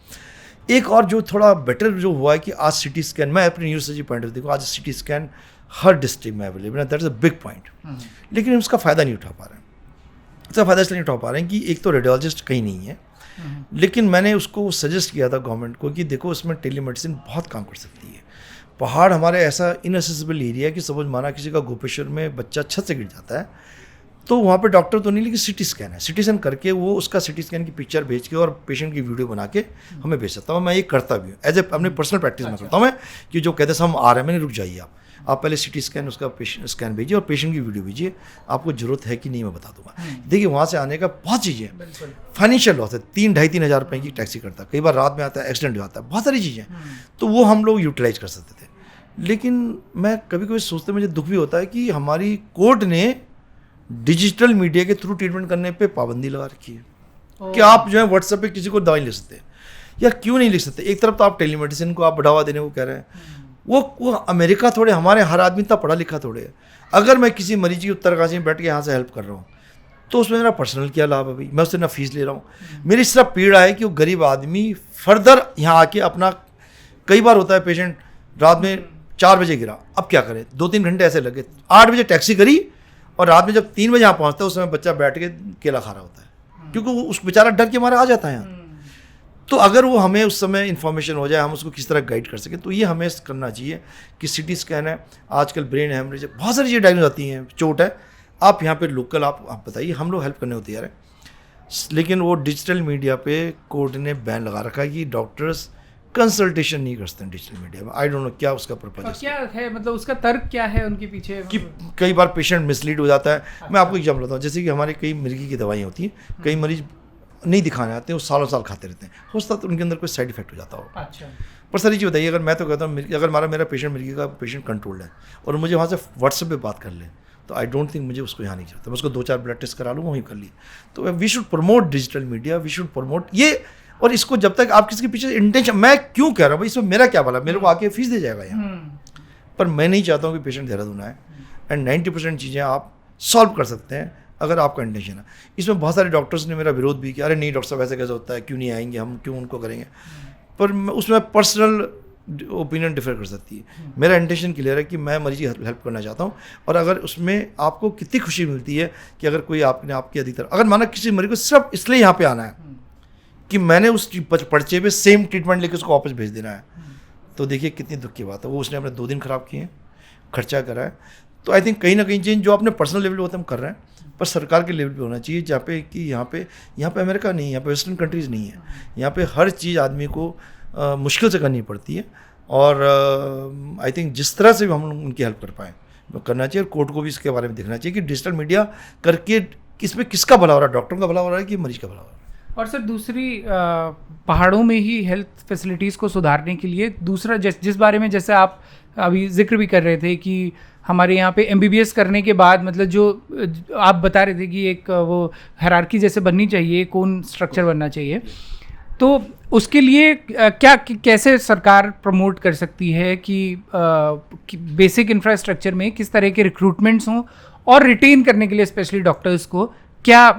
एक और जो थोड़ा बेटर जो हुआ है कि आज सिटी स्कैन, मैं अपने न्यूरोलॉजी पॉइंट ऑफ देखो, आज सिटी स्कैन हर डिस्ट्रिक्ट में अवेलेबल है, that is a big point. लेकिन उसका फ़ायदा नहीं उठा पा रहे हैं। इसका फ़ायदा इसलिए नहीं उठा पा रहे हैं कि एक तो रेडियोलॉजिस्ट कहीं नहीं है, लेकिन मैंने उसको सजेस्ट किया था गवर्नमेंट को कि देखो इसमें टेलीमेडिसिन बहुत काम कर सकती है। पहाड़ हमारे ऐसा इनएसेसिबल एरिया है कि समझ माना किसी का गोपेश्वर में बच्चा छत से गिर जाता है, तो वहाँ पे डॉक्टर तो नहीं, लेकिन सिटी स्कैन है, सिटी स्कैन करके वो उसका सिटी स्कैन की पिक्चर भेज के और पेशेंट की वीडियो बना के हमें भेज सकता हूँ। मैं ये करता भी हूँ एज ए अपने पर्सनल प्रैक्टिस में करता हूँ मैं, कि जो कहते हैं हम आ रहे हैं, मैंने रुक जाइए आप पहले सिटी स्कैन उसका पेशेंट स्कैन भेजिए और पेशेंट की वीडियो भेजिए, आपको जरूरत है कि नहीं मैं बता दूंगा। देखिए वहाँ से आने का बहुत चीज़ें, फाइनेंशियल लॉस है, 3-2,500 हज़ार रुपये की टैक्सी करता है, कई बार रात में आता है, एक्सीडेंट हो जाता है, बहुत सारी चीज़ें, तो वो हम लोग यूटिलाइज कर सकते थे। लेकिन मैं कभी कभी सोचते मुझे दुख भी होता है कि हमारी कोर्ट ने डिजिटल मीडिया के थ्रू ट्रीटमेंट करने पे पाबंदी लगा रखी है कि आप जो है व्हाट्सएप पे किसी को दवाई लिख सकते हैं। यार क्यों नहीं लिख सकते? एक तरफ तो आप टेलीमेडिसिन को आप बढ़ावा देने को कह रहे हैं, वो अमेरिका थोड़े, हमारे हर आदमी इतना पढ़ा लिखा थोड़े है। अगर मैं किसी मरीज की उत्तरकाशी में बैठ के यहाँ से हेल्प कर रहा हूँ तो उसमें मेरा पर्सनल क्या लाभ है भाई? मैं उससे ना फीस ले रहा हूँ। मेरी सिर्फ पीड़ा है कि वो गरीब आदमी फर्दर यहाँ आके अपना, कई बार होता है पेशेंट रात में 4 बजे गिरा, अब क्या करें, 2-3 घंटे ऐसे लगे, 8 बजे टैक्सी करी और रात में जब 3 बजे यहाँ पहुँचता है उस समय बच्चा बैठ के केला खा रहा होता है, क्योंकि वो उस बेचारा डर के मारे आ जाता है यहाँ। तो अगर वो हमें उस समय इन्फॉर्मेशन हो जाए, हम उसको किस तरह गाइड कर सकें, तो ये हमें करना चाहिए कि सिटी स्कैन है, आजकल ब्रेन हेमरेज है, बहुत सारी चीज़ें डायग्नोज आती हैं, चोट है, आप यहाँ पे लोकल आप बताइए, हम लोग हेल्प करने को तैयार हैं। लेकिन वो डिजिटल मीडिया पे कोर्ट ने बैन लगा रखा है कि डॉक्टर्स कंसल्टेशन नहीं करते हैं डिजिटल मीडिया में। आई डोंट नो क्या उसका पर्पज है, क्या है, मतलब उसका तर्क क्या है उनके पीछे? कि कई बार पेशेंट मिसलीड हो जाता है। मैं आपको एग्जाम्पल बताऊँ, जैसे कि हमारे कई मिर्गी की दवाइयाँ होती हैं, कई मरीज नहीं दिखाने आते हैं, वो सालों साल खाते रहते हैं, हो सकता है तो उनके अंदर कोई साइड इफेक्ट हो जाता हो। अच्छा। पर सर ये बताइए, अगर मैं तो कहता हूँ अगर मेरा पेशेंट मिर्गी का पेशेंट कंट्रोल्ड है और मुझे वहाँ से व्हाट्सएप पे बात कर ले, तो आई डोंट थिंक मुझे उसको यहाँ नहीं चाहता, मैं उसको 2-4 ब्लड टेस्ट करा लूँ, वहीं कर ली। तो we should promote digital media, we should promote ये। और इसको जब तक आप किसी के पीछे इंटेंशन, मैं क्यों कह रहा हूँ भाई, इसमें मेरा क्या भला, मेरे को आके फीस दे जाएगा यहाँ, पर मैं नहीं चाहता हूँ कि पेशेंट देहरादून आए। एंड 90% चीज़ें आप सॉल्व कर सकते हैं अगर आपका इंटेंशन है। इसमें बहुत सारे डॉक्टर्स ने मेरा विरोध भी किया, अरे नहीं डॉक्टर साहब ऐसे कैसे होता है, क्यों नहीं आएंगे हम, क्यों उनको करेंगे, पर उसमें पर्सनल ओपिनियन डिफर कर सकती है। मेरा इंटेंशन क्लियर है कि मैं मरीज की हेल्प करना चाहता हूँ, और अगर उसमें आपको कितनी खुशी मिलती है कि अगर कोई आपने आपकी अधिकतर, अगर माना किसी मरीज को सिर्फ इसलिए यहाँ पे आना है कि मैंने उस पर्चे पे सेम ट्रीटमेंट लेकर उसको वापस भेज देना है, तो देखिए कितनी दुख की बात है। वो उसने अपने 2 दिन ख़राब किए हैं, खर्चा करा है। तो आई थिंक कहीं ना कहीं चेंज जो अपने पर्सनल लेवल पे होता है हम कर रहे हैं, पर सरकार के लेवल पे होना चाहिए, जहाँ पे कि यहाँ पे अमेरिका नहीं है, यहाँ पे वेस्टर्न कंट्रीज़ नहीं है, यहाँ पे हर चीज़ आदमी को मुश्किल से करनी पड़ती है। और आई थिंक जिस तरह से भी हम उनकी हेल्प कर पाएँ करना चाहिए, और कोर्ट को भी इसके बारे में देखना चाहिए कि डिजिटल मीडिया करके इसमें किसका भला हो रहा है, डॉक्टर का भला हो रहा है कि मरीज का भला हो रहा है। और सर दूसरी पहाड़ों में ही हेल्थ फैसिलिटीज़ को सुधारने के लिए दूसरा जिस बारे में जैसे आप अभी जिक्र भी कर रहे थे कि हमारे यहाँ पे MBBS करने के बाद मतलब जो आप बता रहे थे कि एक वो हायरार्की जैसे बननी चाहिए, कौन स्ट्रक्चर बनना चाहिए, तो उसके लिए क्या कैसे सरकार प्रमोट कर सकती है कि बेसिक इंफ्रास्ट्रक्चर में किस तरह के रिक्रूटमेंट्स हों, और रिटेन करने के लिए स्पेशली डॉक्टर्स को क्या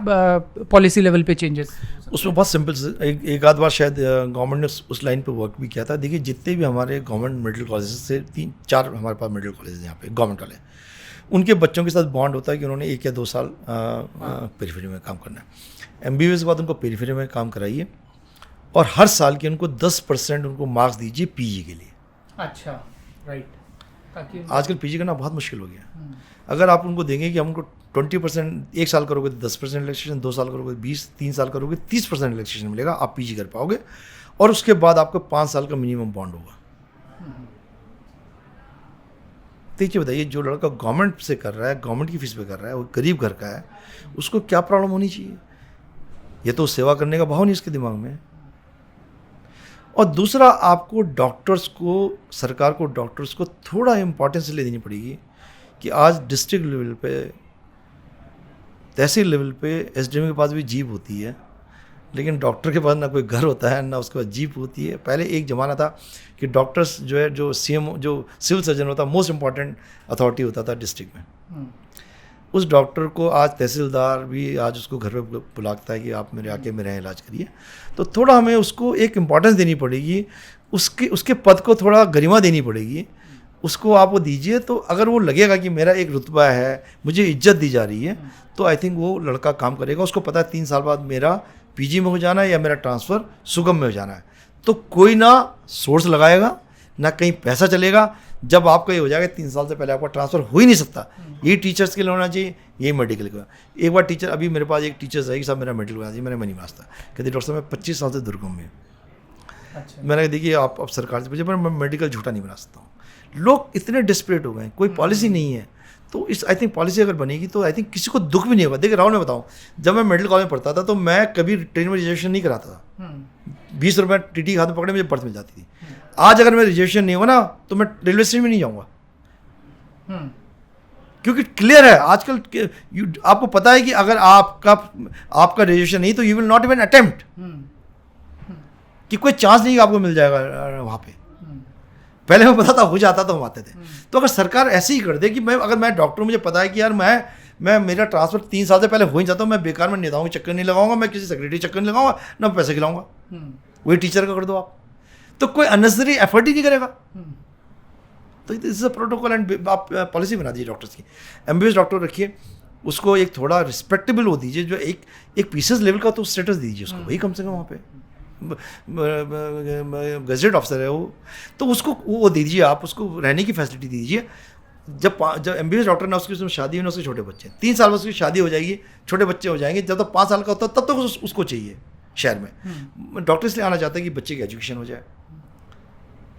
पॉलिसी लेवल पे चेंजेस? उसमें बहुत सिंपल एक आध बार शायद गवर्नमेंट ने उस लाइन पे वर्क भी किया था। देखिए जितने भी हमारे गवर्नमेंट मेडिकल कॉलेज से 3-4 हमारे पास मेडिकल कॉलेज हैं यहाँ पे गवर्नमेंट वाले, उनके बच्चों के साथ बॉन्ड होता है कि उन्होंने 1 या 2 साल पेरीफेरी में काम करना है। MBBS के बाद उनको पेरीफेरी में काम कराइए, और हर साल के उनको 10% उनको मार्क्स दीजिए PG के लिए। अच्छा, राइट। आजकल PG करना बहुत मुश्किल हो गया। अगर आप उनको देंगे कि हम उनको 20%, 1 साल करोगे तो 10% रिलैक्सेशन, 2 साल करोगे 20, 3 साल करोगे 30% रिलैक्सेशन मिलेगा, आप PG कर पाओगे, और उसके बाद आपको 5 साल का मिनिमम बॉन्ड होगा। देखिए बताइए, जो लड़का गवर्नमेंट से कर रहा है, गवर्नमेंट की फीस पे कर रहा है, वो गरीब घर का है, उसको क्या प्रॉब्लम होनी चाहिए? ये तो सेवा करने का भाव नहीं इसके दिमाग में। और दूसरा, आपको डॉक्टर्स को, सरकार को डॉक्टर्स को थोड़ा इम्पोर्टेंस ले देनी पड़ेगी कि आज डिस्ट्रिक्ट लेवल पे, तहसील लेवल पे SDM के पास भी जीप होती है, लेकिन डॉक्टर के पास ना कोई घर होता है ना उसके पास जीप होती है। पहले एक ज़माना था कि डॉक्टर्स जो है जो सीएम जो सिविल सर्जन होता मोस्ट इम्पॉर्टेंट अथॉरिटी होता था डिस्ट्रिक्ट में। उस डॉक्टर को आज तहसीलदार भी आज उसको घर पे बुलाता है कि आप मेरे आके मेरा इलाज करिए। तो थोड़ा हमें उसको एक इम्पॉर्टेंस देनी पड़ेगी, उसके पद को थोड़ा गरिमा देनी पड़ेगी, उसको आप वो दीजिए। तो अगर वो लगेगा कि मेरा एक रुतबा है, मुझे इज्जत दी जा रही है, तो आई थिंक वो लड़का काम करेगा। उसको पता है 3 साल बाद मेरा पीजी में हो जाना है या मेरा ट्रांसफ़र सुगम में हो जाना है। तो कोई ना सोर्स लगाएगा ना कहीं पैसा चलेगा। जब आपका ये हो जाएगा 3 साल से पहले आपका ट्रांसफ़र हो ही नहीं सकता। यही टीचर्स के लिए होना चाहिए, यही मेडिकल का। एक बार टीचर, अभी मेरे पास एक टीचर है कि साहब मेरा मेडिकल होना चाहिए, मैंने मनी मास्ता कहते डॉक्टर साहब मैं 25 साल से दुर्गम में। अच्छा। मैंने कहा देखिए आप अब सरकार से पूछिए, पर मैं मेडिकल झूठा नहीं बना सकता हूँ। लोग इतने डिस्परेट हो गए, कोई पॉलिसी नहीं है। तो इस आई थिंक पॉलिसी अगर बनेगी तो आई थिंक किसी को दुख भी नहीं होगा। देखिए राहुल मैं बताऊँ, जब मैं मेडिकल कॉलेज में पढ़ता था तो मैं कभी ट्रेन में रिजर्वेशन नहीं कराता था। 20 रुपये टीटी हाथ में पकड़े मुझे बर्थ मिल जाती थी। आज अगर मेरा रिजर्वेशन नहीं होगा ना तो मैं रेलवे स्टेशन में नहीं जाऊँगा, क्योंकि क्लियर है आजकल आपको पता है कि अगर आपका रिजर्वेशन नहीं तो you will not even attempt, कि कोई चांस नहीं कि आपको मिल जाएगा वहाँ पे। पहले मैं पता था हो जाता तो हम आते थे। तो अगर सरकार ऐसे ही कर दे कि अगर मैं डॉक्टर, मुझे पता है कि यार मैं मेरा ट्रांसफर 3 साल से पहले हो ही जाता हूँ, मैं बेकार में नेताओं के चक्कर नहीं लगाऊंगा, मैं किसी सेक्रेटरी चक्कर नहीं लगाऊंगा, ना पैसे खिलाऊंगा। वही टीचर का कर दो आप, तो कोई अननेसेसरी एफर्ट ही नहीं करेगा। तो this is a protocol and आप पॉलिसी बना दीजिए डॉक्टर्स की। एमबीबीएस डॉक्टर रखिए, उसको एक थोड़ा रिस्पेक्टेबल वो दीजिए, जो एक पीसेस लेवल का तो स्टेटस दीजिए उसको, वही कम से कम वहाँ पे गजेट ऑफिसर है वो, तो उसको वो दीजिए, आप उसको रहने की फैसिलिटी दीजिए। जब एमबीबीएस डॉक्टर ना उसकी शादी हुई ना, उसके छोटे बच्चे 3 साल में उसकी शादी हो जाएगी, छोटे बच्चे हो जाएंगे। जब तक 5 साल का होता है तब तक उसको चाहिए शहर में। डॉक्टर इसलिए आना चाहता है कि बच्चे की एजुकेशन हो जाए।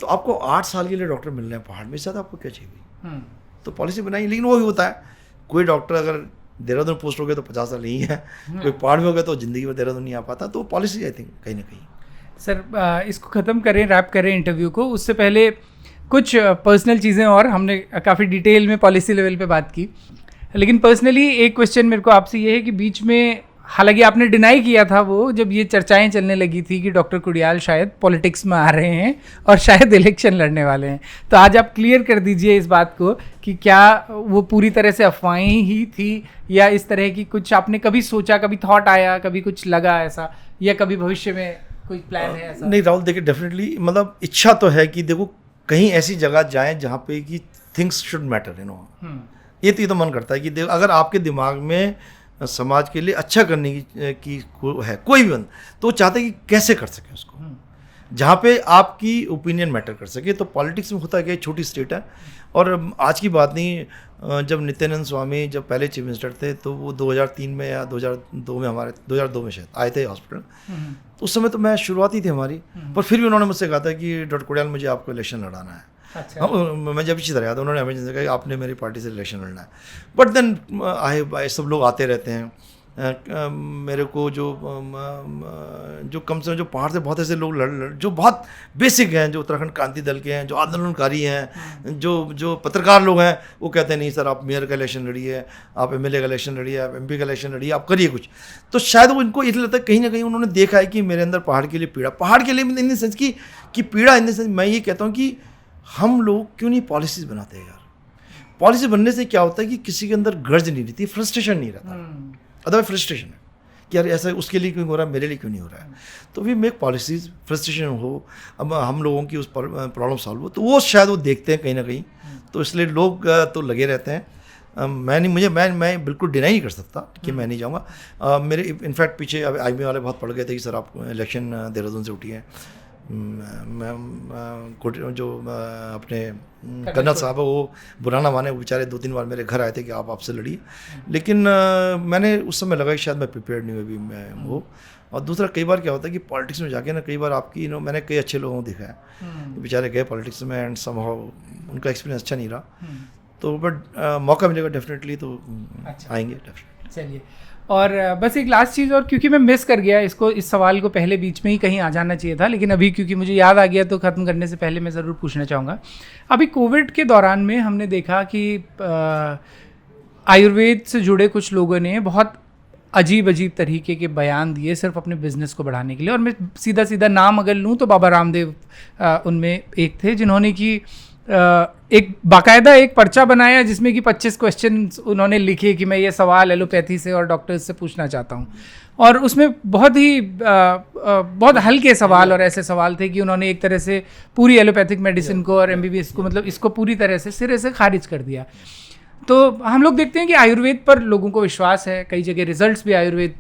तो आपको 8 साल के लिए डॉक्टर मिल रहे हैं पहाड़ में, ज़्यादा आपको क्या चाहिए? तो पॉलिसी बनाई। लेकिन वो भी होता है, कोई डॉक्टर अगर देहरादून पोस्ट हो गया तो 50 साल नहीं है, कोई पहाड़ में हो गया तो ज़िंदगी में देहरादून नहीं आ पाता। तो पॉलिसी आई थिंक कहीं ना कहीं। सर इसको ख़त्म करें, रैप करें इंटरव्यू को, उससे पहले कुछ पर्सनल चीज़ें, और हमने काफ़ी डिटेल में पॉलिसी लेवल पे बात की। लेकिन पर्सनली एक क्वेश्चन मेरे को आपसे ये है कि बीच में, हालांकि आपने डिनाई किया था वो, जब ये चर्चाएं चलने लगी थी कि डॉक्टर कुडियाल शायद पॉलिटिक्स में आ रहे हैं और शायद इलेक्शन लड़ने वाले हैं, तो आज आप क्लियर कर दीजिए इस बात को कि क्या वो पूरी तरह से अफवाहें ही थी, या इस तरह की कुछ आपने कभी सोचा, कभी थॉट आया, कभी कुछ लगा ऐसा, या कभी भविष्य में कोई प्लान है ऐसा? नहीं राहुल, देखिए डेफिनेटली मतलब इच्छा तो है कि देखो कहीं ऐसी जगह जाएं जहाँ पे कि things should matter, you know. ये तो मन करता है कि अगर आपके दिमाग में समाज के लिए अच्छा करने की है कोई भी बंद, तो वो चाहते हैं कि कैसे कर सके उसको, जहाँ पे आपकी ओपिनियन मैटर कर सके। तो पॉलिटिक्स में होता है कि छोटी स्टेट है, और आज की बात नहीं, जब नित्यानंद स्वामी जब पहले चीफ मिनिस्टर थे तो वो 2003 में या 2002 में, हमारे 2002 में शायद आए थे हॉस्पिटल। तो उस समय तो मैं शुरुआती थी हमारी, पर फिर भी उन्होंने मुझसे कहा था कि डॉक्टर कुडियाल मुझे आपको इलेक्शन लड़ाना है। अच्छा। मैं जब इसी तरह आया था, उन्होंने हमें कहा कि आपने मेरी पार्टी से इलेक्शन लड़ना है। बट देन आए सब लोग आते रहते हैं। मेरे को जो कम से कम जो पहाड़ से बहुत ऐसे लोग जो बहुत बेसिक हैं, जो उत्तराखंड क्रांति दल के हैं, जो आंदोलनकारी हैं, जो पत्रकार लोग हैं, वो कहते हैं नहीं सर आप मेयर का इलेक्शन लड़िए, आप एमएलए का इलेक्शन लड़िए, आप एमपी का इलेक्शन लड़िए, आप करिए कुछ। तो शायद वो इनको इसलिए लगता है कहीं ना कहीं उन्होंने देखा है कि मेरे अंदर पहाड़ के लिए पीड़ा, पहाड़ के लिए इन द सेंस की पीड़ा, इन द सेंस मैं ये कहता हूँ कि हम लोग क्यों नहीं पॉलिसीज बनाते हैं यार। पॉलिसी बनने से क्या होता है कि किसी के अंदर गर्ज नहीं रहती, फ्रस्ट्रेशन नहीं रहता। अदरवाइज फ्रस्ट्रेशन है कि यार ऐसा उसके लिए क्यों हो रहा है, मेरे लिए क्यों नहीं हो रहा है। तो वी मेक पॉलिसीज, फ्रस्ट्रेशन हो, अब हम लोगों की उस प्रॉब्लम सॉल्व हो, तो वो शायद वो देखते हैं कहीं ना कहीं। तो इसलिए लोग तो लगे रहते हैं। मैं बिल्कुल डिनाई नहीं कर सकता कि मैं नहीं जाऊँगा। मेरे इनफैक्ट पीछे अब आईबी वाले बहुत पड़ गए थे कि सर आप इलेक्शन देहरादून से उठिए। मैं जो अपने कर्नल साहब है वो बुरा ना माने, वो बेचारे 2-3 बार मेरे घर आए थे कि आप आपसे लड़िए, लेकिन मैंने उस समय लगा कि शायद मैं प्रिपेयर्ड नहीं हुई अभी मैं वो। और दूसरा कई बार क्या होता है कि पॉलिटिक्स में जाके ना कई बार आपकी मैंने कई अच्छे लोगों को देखा है बेचारे गए पॉलिटिक्स में एंड समहाउ उनका एक्सपीरियंस अच्छा नहीं रहा। तो बट मौका मिलेगा डेफिनेटली तो आएंगे डेफिनेटली। चलिए, और बस एक लास्ट चीज़, और क्योंकि मैं मिस कर गया इसको, इस सवाल को पहले बीच में ही कहीं आ जाना चाहिए था, लेकिन अभी क्योंकि मुझे याद आ गया तो ख़त्म करने से पहले मैं ज़रूर पूछना चाहूँगा। अभी कोविड के दौरान में हमने देखा कि आयुर्वेद से जुड़े कुछ लोगों ने बहुत अजीब अजीब तरीके के बयान दिए सिर्फ अपने बिजनेस को बढ़ाने के लिए। और मैं सीधा सीधा नाम अगर लूँ तो बाबा रामदेव उनमें एक थे, जिन्होंने कि एक बाकायदा एक पर्चा बनाया जिसमें कि 25 क्वेश्चन उन्होंने लिखे कि मैं ये सवाल एलोपैथी से और डॉक्टर्स से पूछना चाहता हूँ। और उसमें बहुत हल्के सवाल और ऐसे सवाल थे कि उन्होंने एक तरह से पूरी एलोपैथिक मेडिसिन को और एमबीबीएस को, मतलब इसको पूरी तरह से सिरे से खारिज कर दिया। तो हम लोग देखते हैं कि आयुर्वेद पर लोगों को विश्वास है, कई जगह रिजल्ट्स भी आयुर्वेद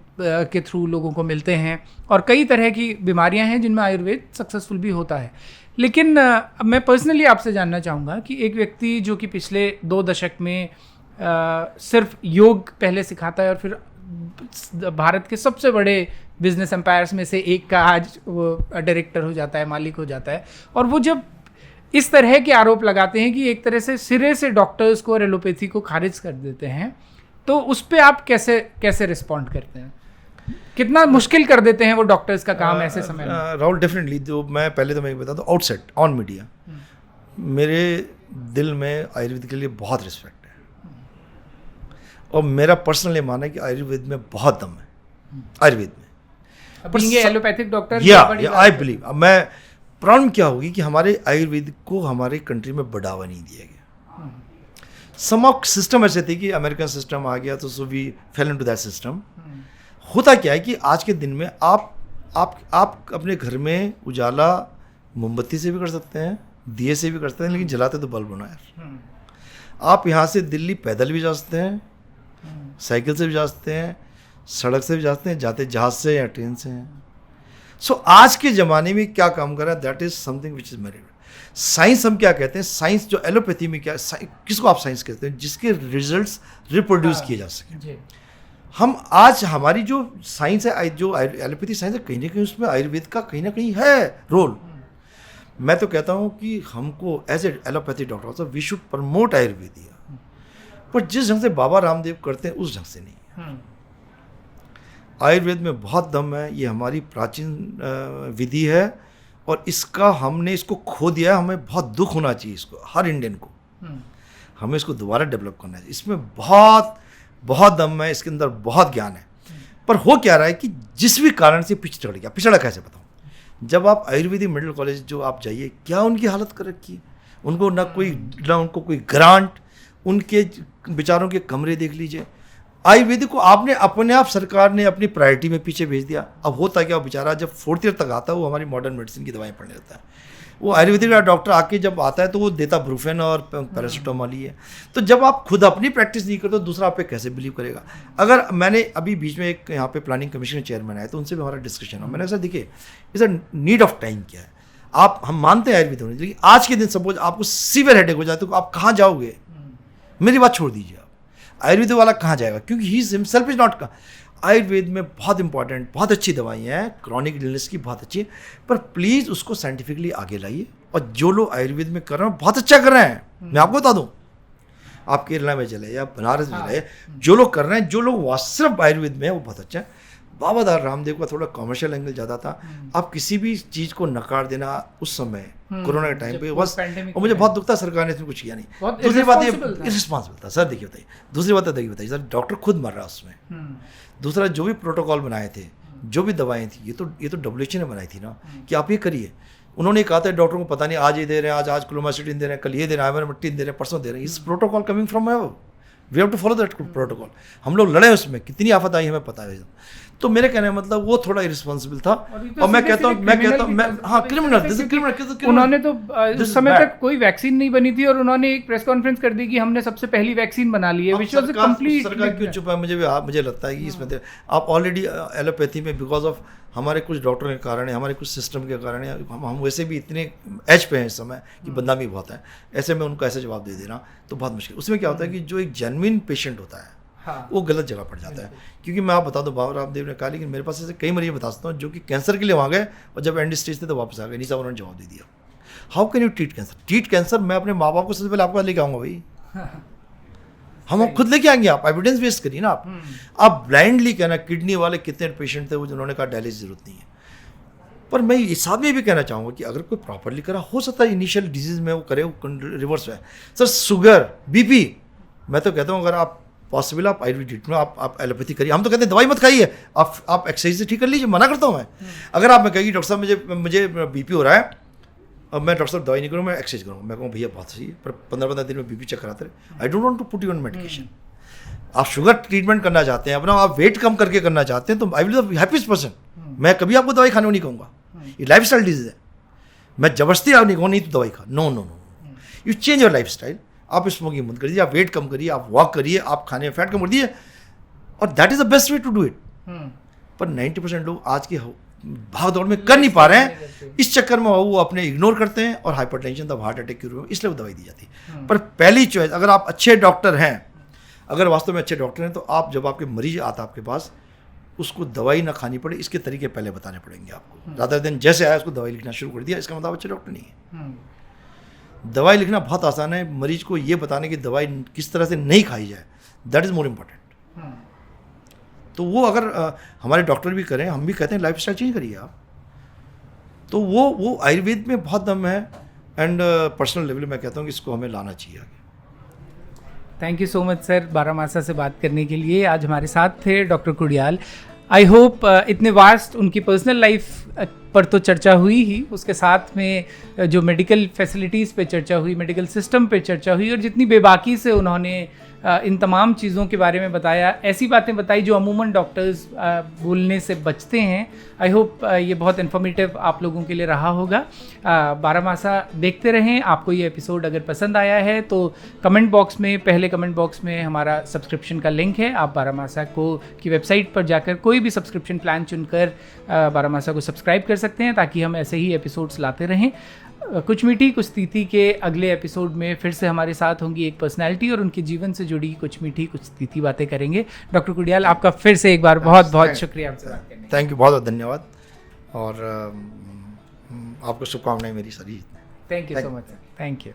के थ्रू लोगों को मिलते हैं, और कई तरह की बीमारियां हैं जिनमें आयुर्वेद सक्सेसफुल भी होता है। लेकिन मैं पर्सनली आपसे जानना चाहूँगा कि एक व्यक्ति जो कि पिछले 2 दशक में सिर्फ योग पहले सिखाता है और फिर भारत के सबसे बड़े बिजनेस एम्पायर्स में से एक का आज वो डायरेक्टर हो जाता है, मालिक हो जाता है, और वो जब इस तरह के आरोप लगाते हैं कि एक तरह से सिरे से डॉक्टर्स को और एलोपैथी को खारिज कर देते हैं, तो उस पर आप कैसे रिस्पॉन्ड करते हैं? कितना मुश्किल कर देते हैं वो डॉक्टर्स का काम ऐसे समय में? राहुल, डेफिनेटली जो मैं पहले तो मैं बता दूं, आउटसेट ऑन मीडिया मेरे दिल में आयुर्वेद के लिए बहुत रिस्पेक्ट है, और मेरा पर्सनली मानना है कि आयुर्वेद में बहुत दम है, आयुर्वेद में। पर ये एलोपैथिक डॉक्टर आई बिलीव, मैं प्रॉब्लम क्या होगी कि हमारे आयुर्वेद को हमारे कंट्री में बढ़ावा नहीं दिया गया। सम ऑफ सिस्टम ऐसे थे कि अमेरिकन सिस्टम आ गया तो so we fell into that system. होता क्या है कि आज के दिन में आप अपने घर में उजाला मोमबत्ती से भी कर सकते हैं, दिए से भी कर सकते हैं, लेकिन जलाते तो बल्ब होना यार। आप यहाँ से दिल्ली पैदल भी जा सकते हैं, साइकिल से भी जा सकते हैं, सड़क से भी जा सकते हैं, जाते जहाज से या ट्रेन से हैं। सो आज के ज़माने में क्या काम कर रहा है, that is something which is married. Science हम क्या कहते हैं, साइंस जो एलोपैथी में क्या, किसको आप साइंस कहते हैं? जिसके रिजल्ट्स रिप्रोड्यूस किए जा सके। हम आज हमारी जो साइंस है, जो एलोपैथी साइंस है, कहीं ना कहीं उसमें आयुर्वेद का कहीं ना कहीं है रोल। मैं तो कहता हूँ कि हमको as a allopathy doctor we should promote Ayurveda, पर जिस ढंग से बाबा रामदेव करते हैं उस ढंग से नहीं। आयुर्वेद में बहुत दम है, ये हमारी प्राचीन विधि है, और इसका हमने इसको खो दिया है। हमें बहुत दुख होना चाहिए, इसको हर इंडियन को हमें इसको दोबारा डेवलप करना है। इसमें बहुत दम है, इसके अंदर बहुत ज्ञान है, पर हो क्या रहा है कि जिस भी कारण से पिछड़ गया, पिछड़ा कैसे बताऊँ? जब आप आयुर्वेदिक मेडिकल कॉलेज जो आप जाइए, क्या उनकी हालत कर रखी है? उनको ना उनको कोई ग्रांट, उनके बेचारों के कमरे देख लीजिए। आयुर्वेदिक को आपने अपने आप सरकार ने अपनी प्रायोरिटी में पीछे भेज दिया। अब होता क्या, बेचारा जब 4th ईयर तक आता है वो हमारी मॉडर्न मेडिसिन की दवाएं पढ़ने लगता है। वो आयुर्वेदिक का डॉक्टर आके जब आता है तो वो देता ब्रूफेन और पैरासीटामोल ही है। तो जब आप खुद अपनी प्रैक्टिस नहीं करते तो दूसरा आप पे कैसे बिलीव करेगा? अगर मैंने अभी बीच में एक यहाँ पे प्लानिंग कमीशन के चेयरमैन आए तो उनसे भी हमारा डिस्कशन हो, मैंने कहा देखिए इस नीड ऑफ टाइम क्या है। हम मानते हैं आयुर्वेद होने, लेकिन आज के दिन सपोज आपको सीवियर हेडेक हो जाए तो आप कहाँ जाओगे? मेरी बात छोड़ दीजिए, आयुर्वेद वाला कहाँ जाएगा? क्योंकि he himself is not. Ayurveda में बहुत इंपॉर्टेंट, बहुत अच्छी दवाइयाँ हैं, क्रॉनिक इलनेस की बहुत अच्छी है, पर प्लीज़ उसको साइंटिफिकली आगे लाइए। और जो लोग आयुर्वेद में कर रहे हैं बहुत अच्छा कर रहे हैं। मैं आपको बता दूँ, आप केरला में चले या बनारस में चले, जो लोग कर रहे हैं, जो लोग सिर्फ आयुर्वेद में है वो बहुत अच्छा है। बाबा रामदेव का थोड़ा कमर्शियल एंगल ज़्यादा था। आप किसी भी चीज़ को नकार देना उस समय कोरोना के टाइम पे बस, और मुझे बहुत दुख था सरकार ने इसमें कुछ किया नहीं। दूसरी बात ये इररिस्पॉन्सिबल था सर। देखिए बताइए, दूसरी बात देखिए बताइए सर, डॉक्टर खुद मर रहा उसमें। दूसरा, जो भी प्रोटोकॉल बनाए थे, जो भी दवाएं थी, ये तो WHO ने बनाई थी ना कि आप ये करिए। उन्होंने कहा था डॉक्टर को पता नहीं आज ये दे रहे हैं, आज क्लोमासिटीन दे रहे हैं, कल ये दे रहे हैं, आइवरमेक्टिन दे रहे हैं, परसों दे रहे हैं। इस protocol coming from we have to follow that protocol. हम लोग लड़े उसमें, कितनी आफत आई हमें पता है। तो मेरे कहने का मतलब वो थोड़ा इररिस्पॉन्सिबल था। और मैं कहता हूँ क्रिमिनल। उन्होंने तो उस समय तक कोई वैक्सीन नहीं बनी थी और उन्होंने एक प्रेस कॉन्फ्रेंस कर दी कि हमने सबसे पहली वैक्सीन बना ली है। Which was a complete. सरकार क्यों चुप है? मुझे लगता है कि इसमें आप ऑलरेडी एलोपैथी में बिकॉज ऑफ हमारे कुछ डॉक्टरों के कारण है, हमारे कुछ सिस्टम के कारण है, हम वैसे भी इतने एज पे हैं इस समय कि बदनामी बहुत है। ऐसे में उनको ऐसे जवाब दे देना तो बहुत मुश्किल। उसमें क्या होता है कि जो एक जेन्युइन पेशेंट होता है वो गलत जगह पड़ जाता है। क्योंकि मैं आप बता दूं, बाबा रामदेव ने कहा, लेकिन मेरे पास ऐसे कई मरीज बता सकता हूँ जो कि कैंसर के लिए वहाँ गए और जब एंड स्टेज थे तो वापस आ गए। नीचा उन्होंने जवाब दे दिया। How can you treat cancer? Treat cancer मैं अपने माँ बाप को सबसे पहले आपके पास लेके आऊँगा भाई। हम खुद लेके आएंगे, आप एविडेंस बेस्ड करिए ना। आप ब्लाइंडली कहना किडनी वाले कितने पेशेंट थे वो जिन्होंने कहा डायलिसिस जरूरत नहीं है। पर मैं इस साथ में भी कहना चाहूँगा कि अगर कोई प्रॉपरली करा, हो सकता है इनिशियल डिजीज में वो करे, वो रिवर्स है। सर शुगर, BP, मैं तो कहता हूँ अगर आप पॉसिबल आप आयुर्वेदिक ट्रीटमेंट, आप एलोपैथी करिए। हम तो कहते हैं दवाई मत खाइए, आप एक्सरसाइज से ठीक कर लीजिए, मना करता हूँ मैं। अगर आप मैं कहेंगे डॉक्टर साहब मुझे बीपी हो रहा है, अब मैं डॉक्टर साहब दवाई नहीं करूँ, मैं एक्सरसाइज करूँगा, मैं कहूँ भैया बात सही है, पर 15-15 दिन में बीपी चेक कराते रहे। I don't want to put you on medication. आप शुगर ट्रीटमेंट करना चाहते हैं अपना, आप वेट कम करके करना चाहते हैं, तो I will the happiest person. मैं कभी आपको दवाई खाने को नहीं कहूँगा, ये लाइफ स्टाइल डिजीज है। मैं जबरदस्ती आप नहीं कहूँ नहीं तो दवाई खा, no no no, you change your life style. आप स्मोकिंग बंद कर दीजिए, आप वेट कम करिए, आप वॉक करिए, आप खाने में फैट कम कर दीजिए, और that is the best way to do it. पर 90% लोग आज की भाग दौड़ में कर नहीं पा रहे हैं, इस चक्कर में वो अपने इग्नोर करते हैं और हाइपरटेंशन तब हार्ट अटैक की रूप में इसलिए वो दवाई दी जाती है। पर पहली चॉइस, अगर आप अच्छे डॉक्टर हैं, अगर वास्तव में अच्छे डॉक्टर हैं, तो आप जब आपके मरीज आता आपके पास, उसको दवाई ना खानी पड़े इसके तरीके पहले बताने पड़ेंगे आपको। ज़्यादा दिन जैसे आया उसको दवाई लिखना शुरू कर दिया, इसका मतलब अच्छे डॉक्टर नहीं है। दवाई लिखना बहुत आसान है, मरीज को ये बताने की दवाई किस तरह से नहीं खाई जाए, दैट इज़ मोर इम्पॉर्टेंट। तो वो अगर हमारे डॉक्टर भी करें, हम भी कहते हैं लाइफ स्टाइल चेंज करिए आप, तो वो आयुर्वेद में बहुत दम है। एंड पर्सनल लेवल में कहता हूँ कि इसको हमें लाना चाहिए आगे। Thank you so much sir, Baramasa से बात करने के लिए। आज हमारे साथ थे डॉक्टर कुडियाल। आई होप इतने वास्ट उनकी पर्सनल लाइफ पर तो चर्चा हुई ही, उसके साथ में जो मेडिकल फैसिलिटीज़ पे चर्चा हुई, मेडिकल सिस्टम पे चर्चा हुई, और जितनी बेबाकी से उन्होंने इन तमाम चीज़ों के बारे में बताया, ऐसी बातें बताई जो अमूमन डॉक्टर्स बोलने से बचते हैं। आई होप ये बहुत इन्फॉर्मेटिव आप लोगों के लिए रहा होगा। बारामासा देखते रहें। आपको ये एपिसोड अगर पसंद आया है तो कमेंट बॉक्स में, पहले कमेंट बॉक्स में हमारा सब्सक्रिप्शन का लिंक है। आप बारामासा की वेबसाइट पर जाकर कोई भी सब्सक्रिप्शन प्लान चुनकर बारामासा को सब्सक्राइब कर सकते हैं, ताकि हम ऐसे ही एपिसोड्स लाते रहें। कुछ मीठी कुछ तीती के अगले एपिसोड में फिर से हमारे साथ होंगी एक पर्सनैलिटी, और उनके जीवन से जुड़ी कुछ मीठी कुछ तीती बातें करेंगे। डॉक्टर कुडियाल, आपका फिर से एक बार बहुत बहुत शुक्रिया आपसे बात करने। थैंक यू, बहुत बहुत धन्यवाद, और आपको शुभकामनाएं मेरी सारी। Thank you so much sir, thank you.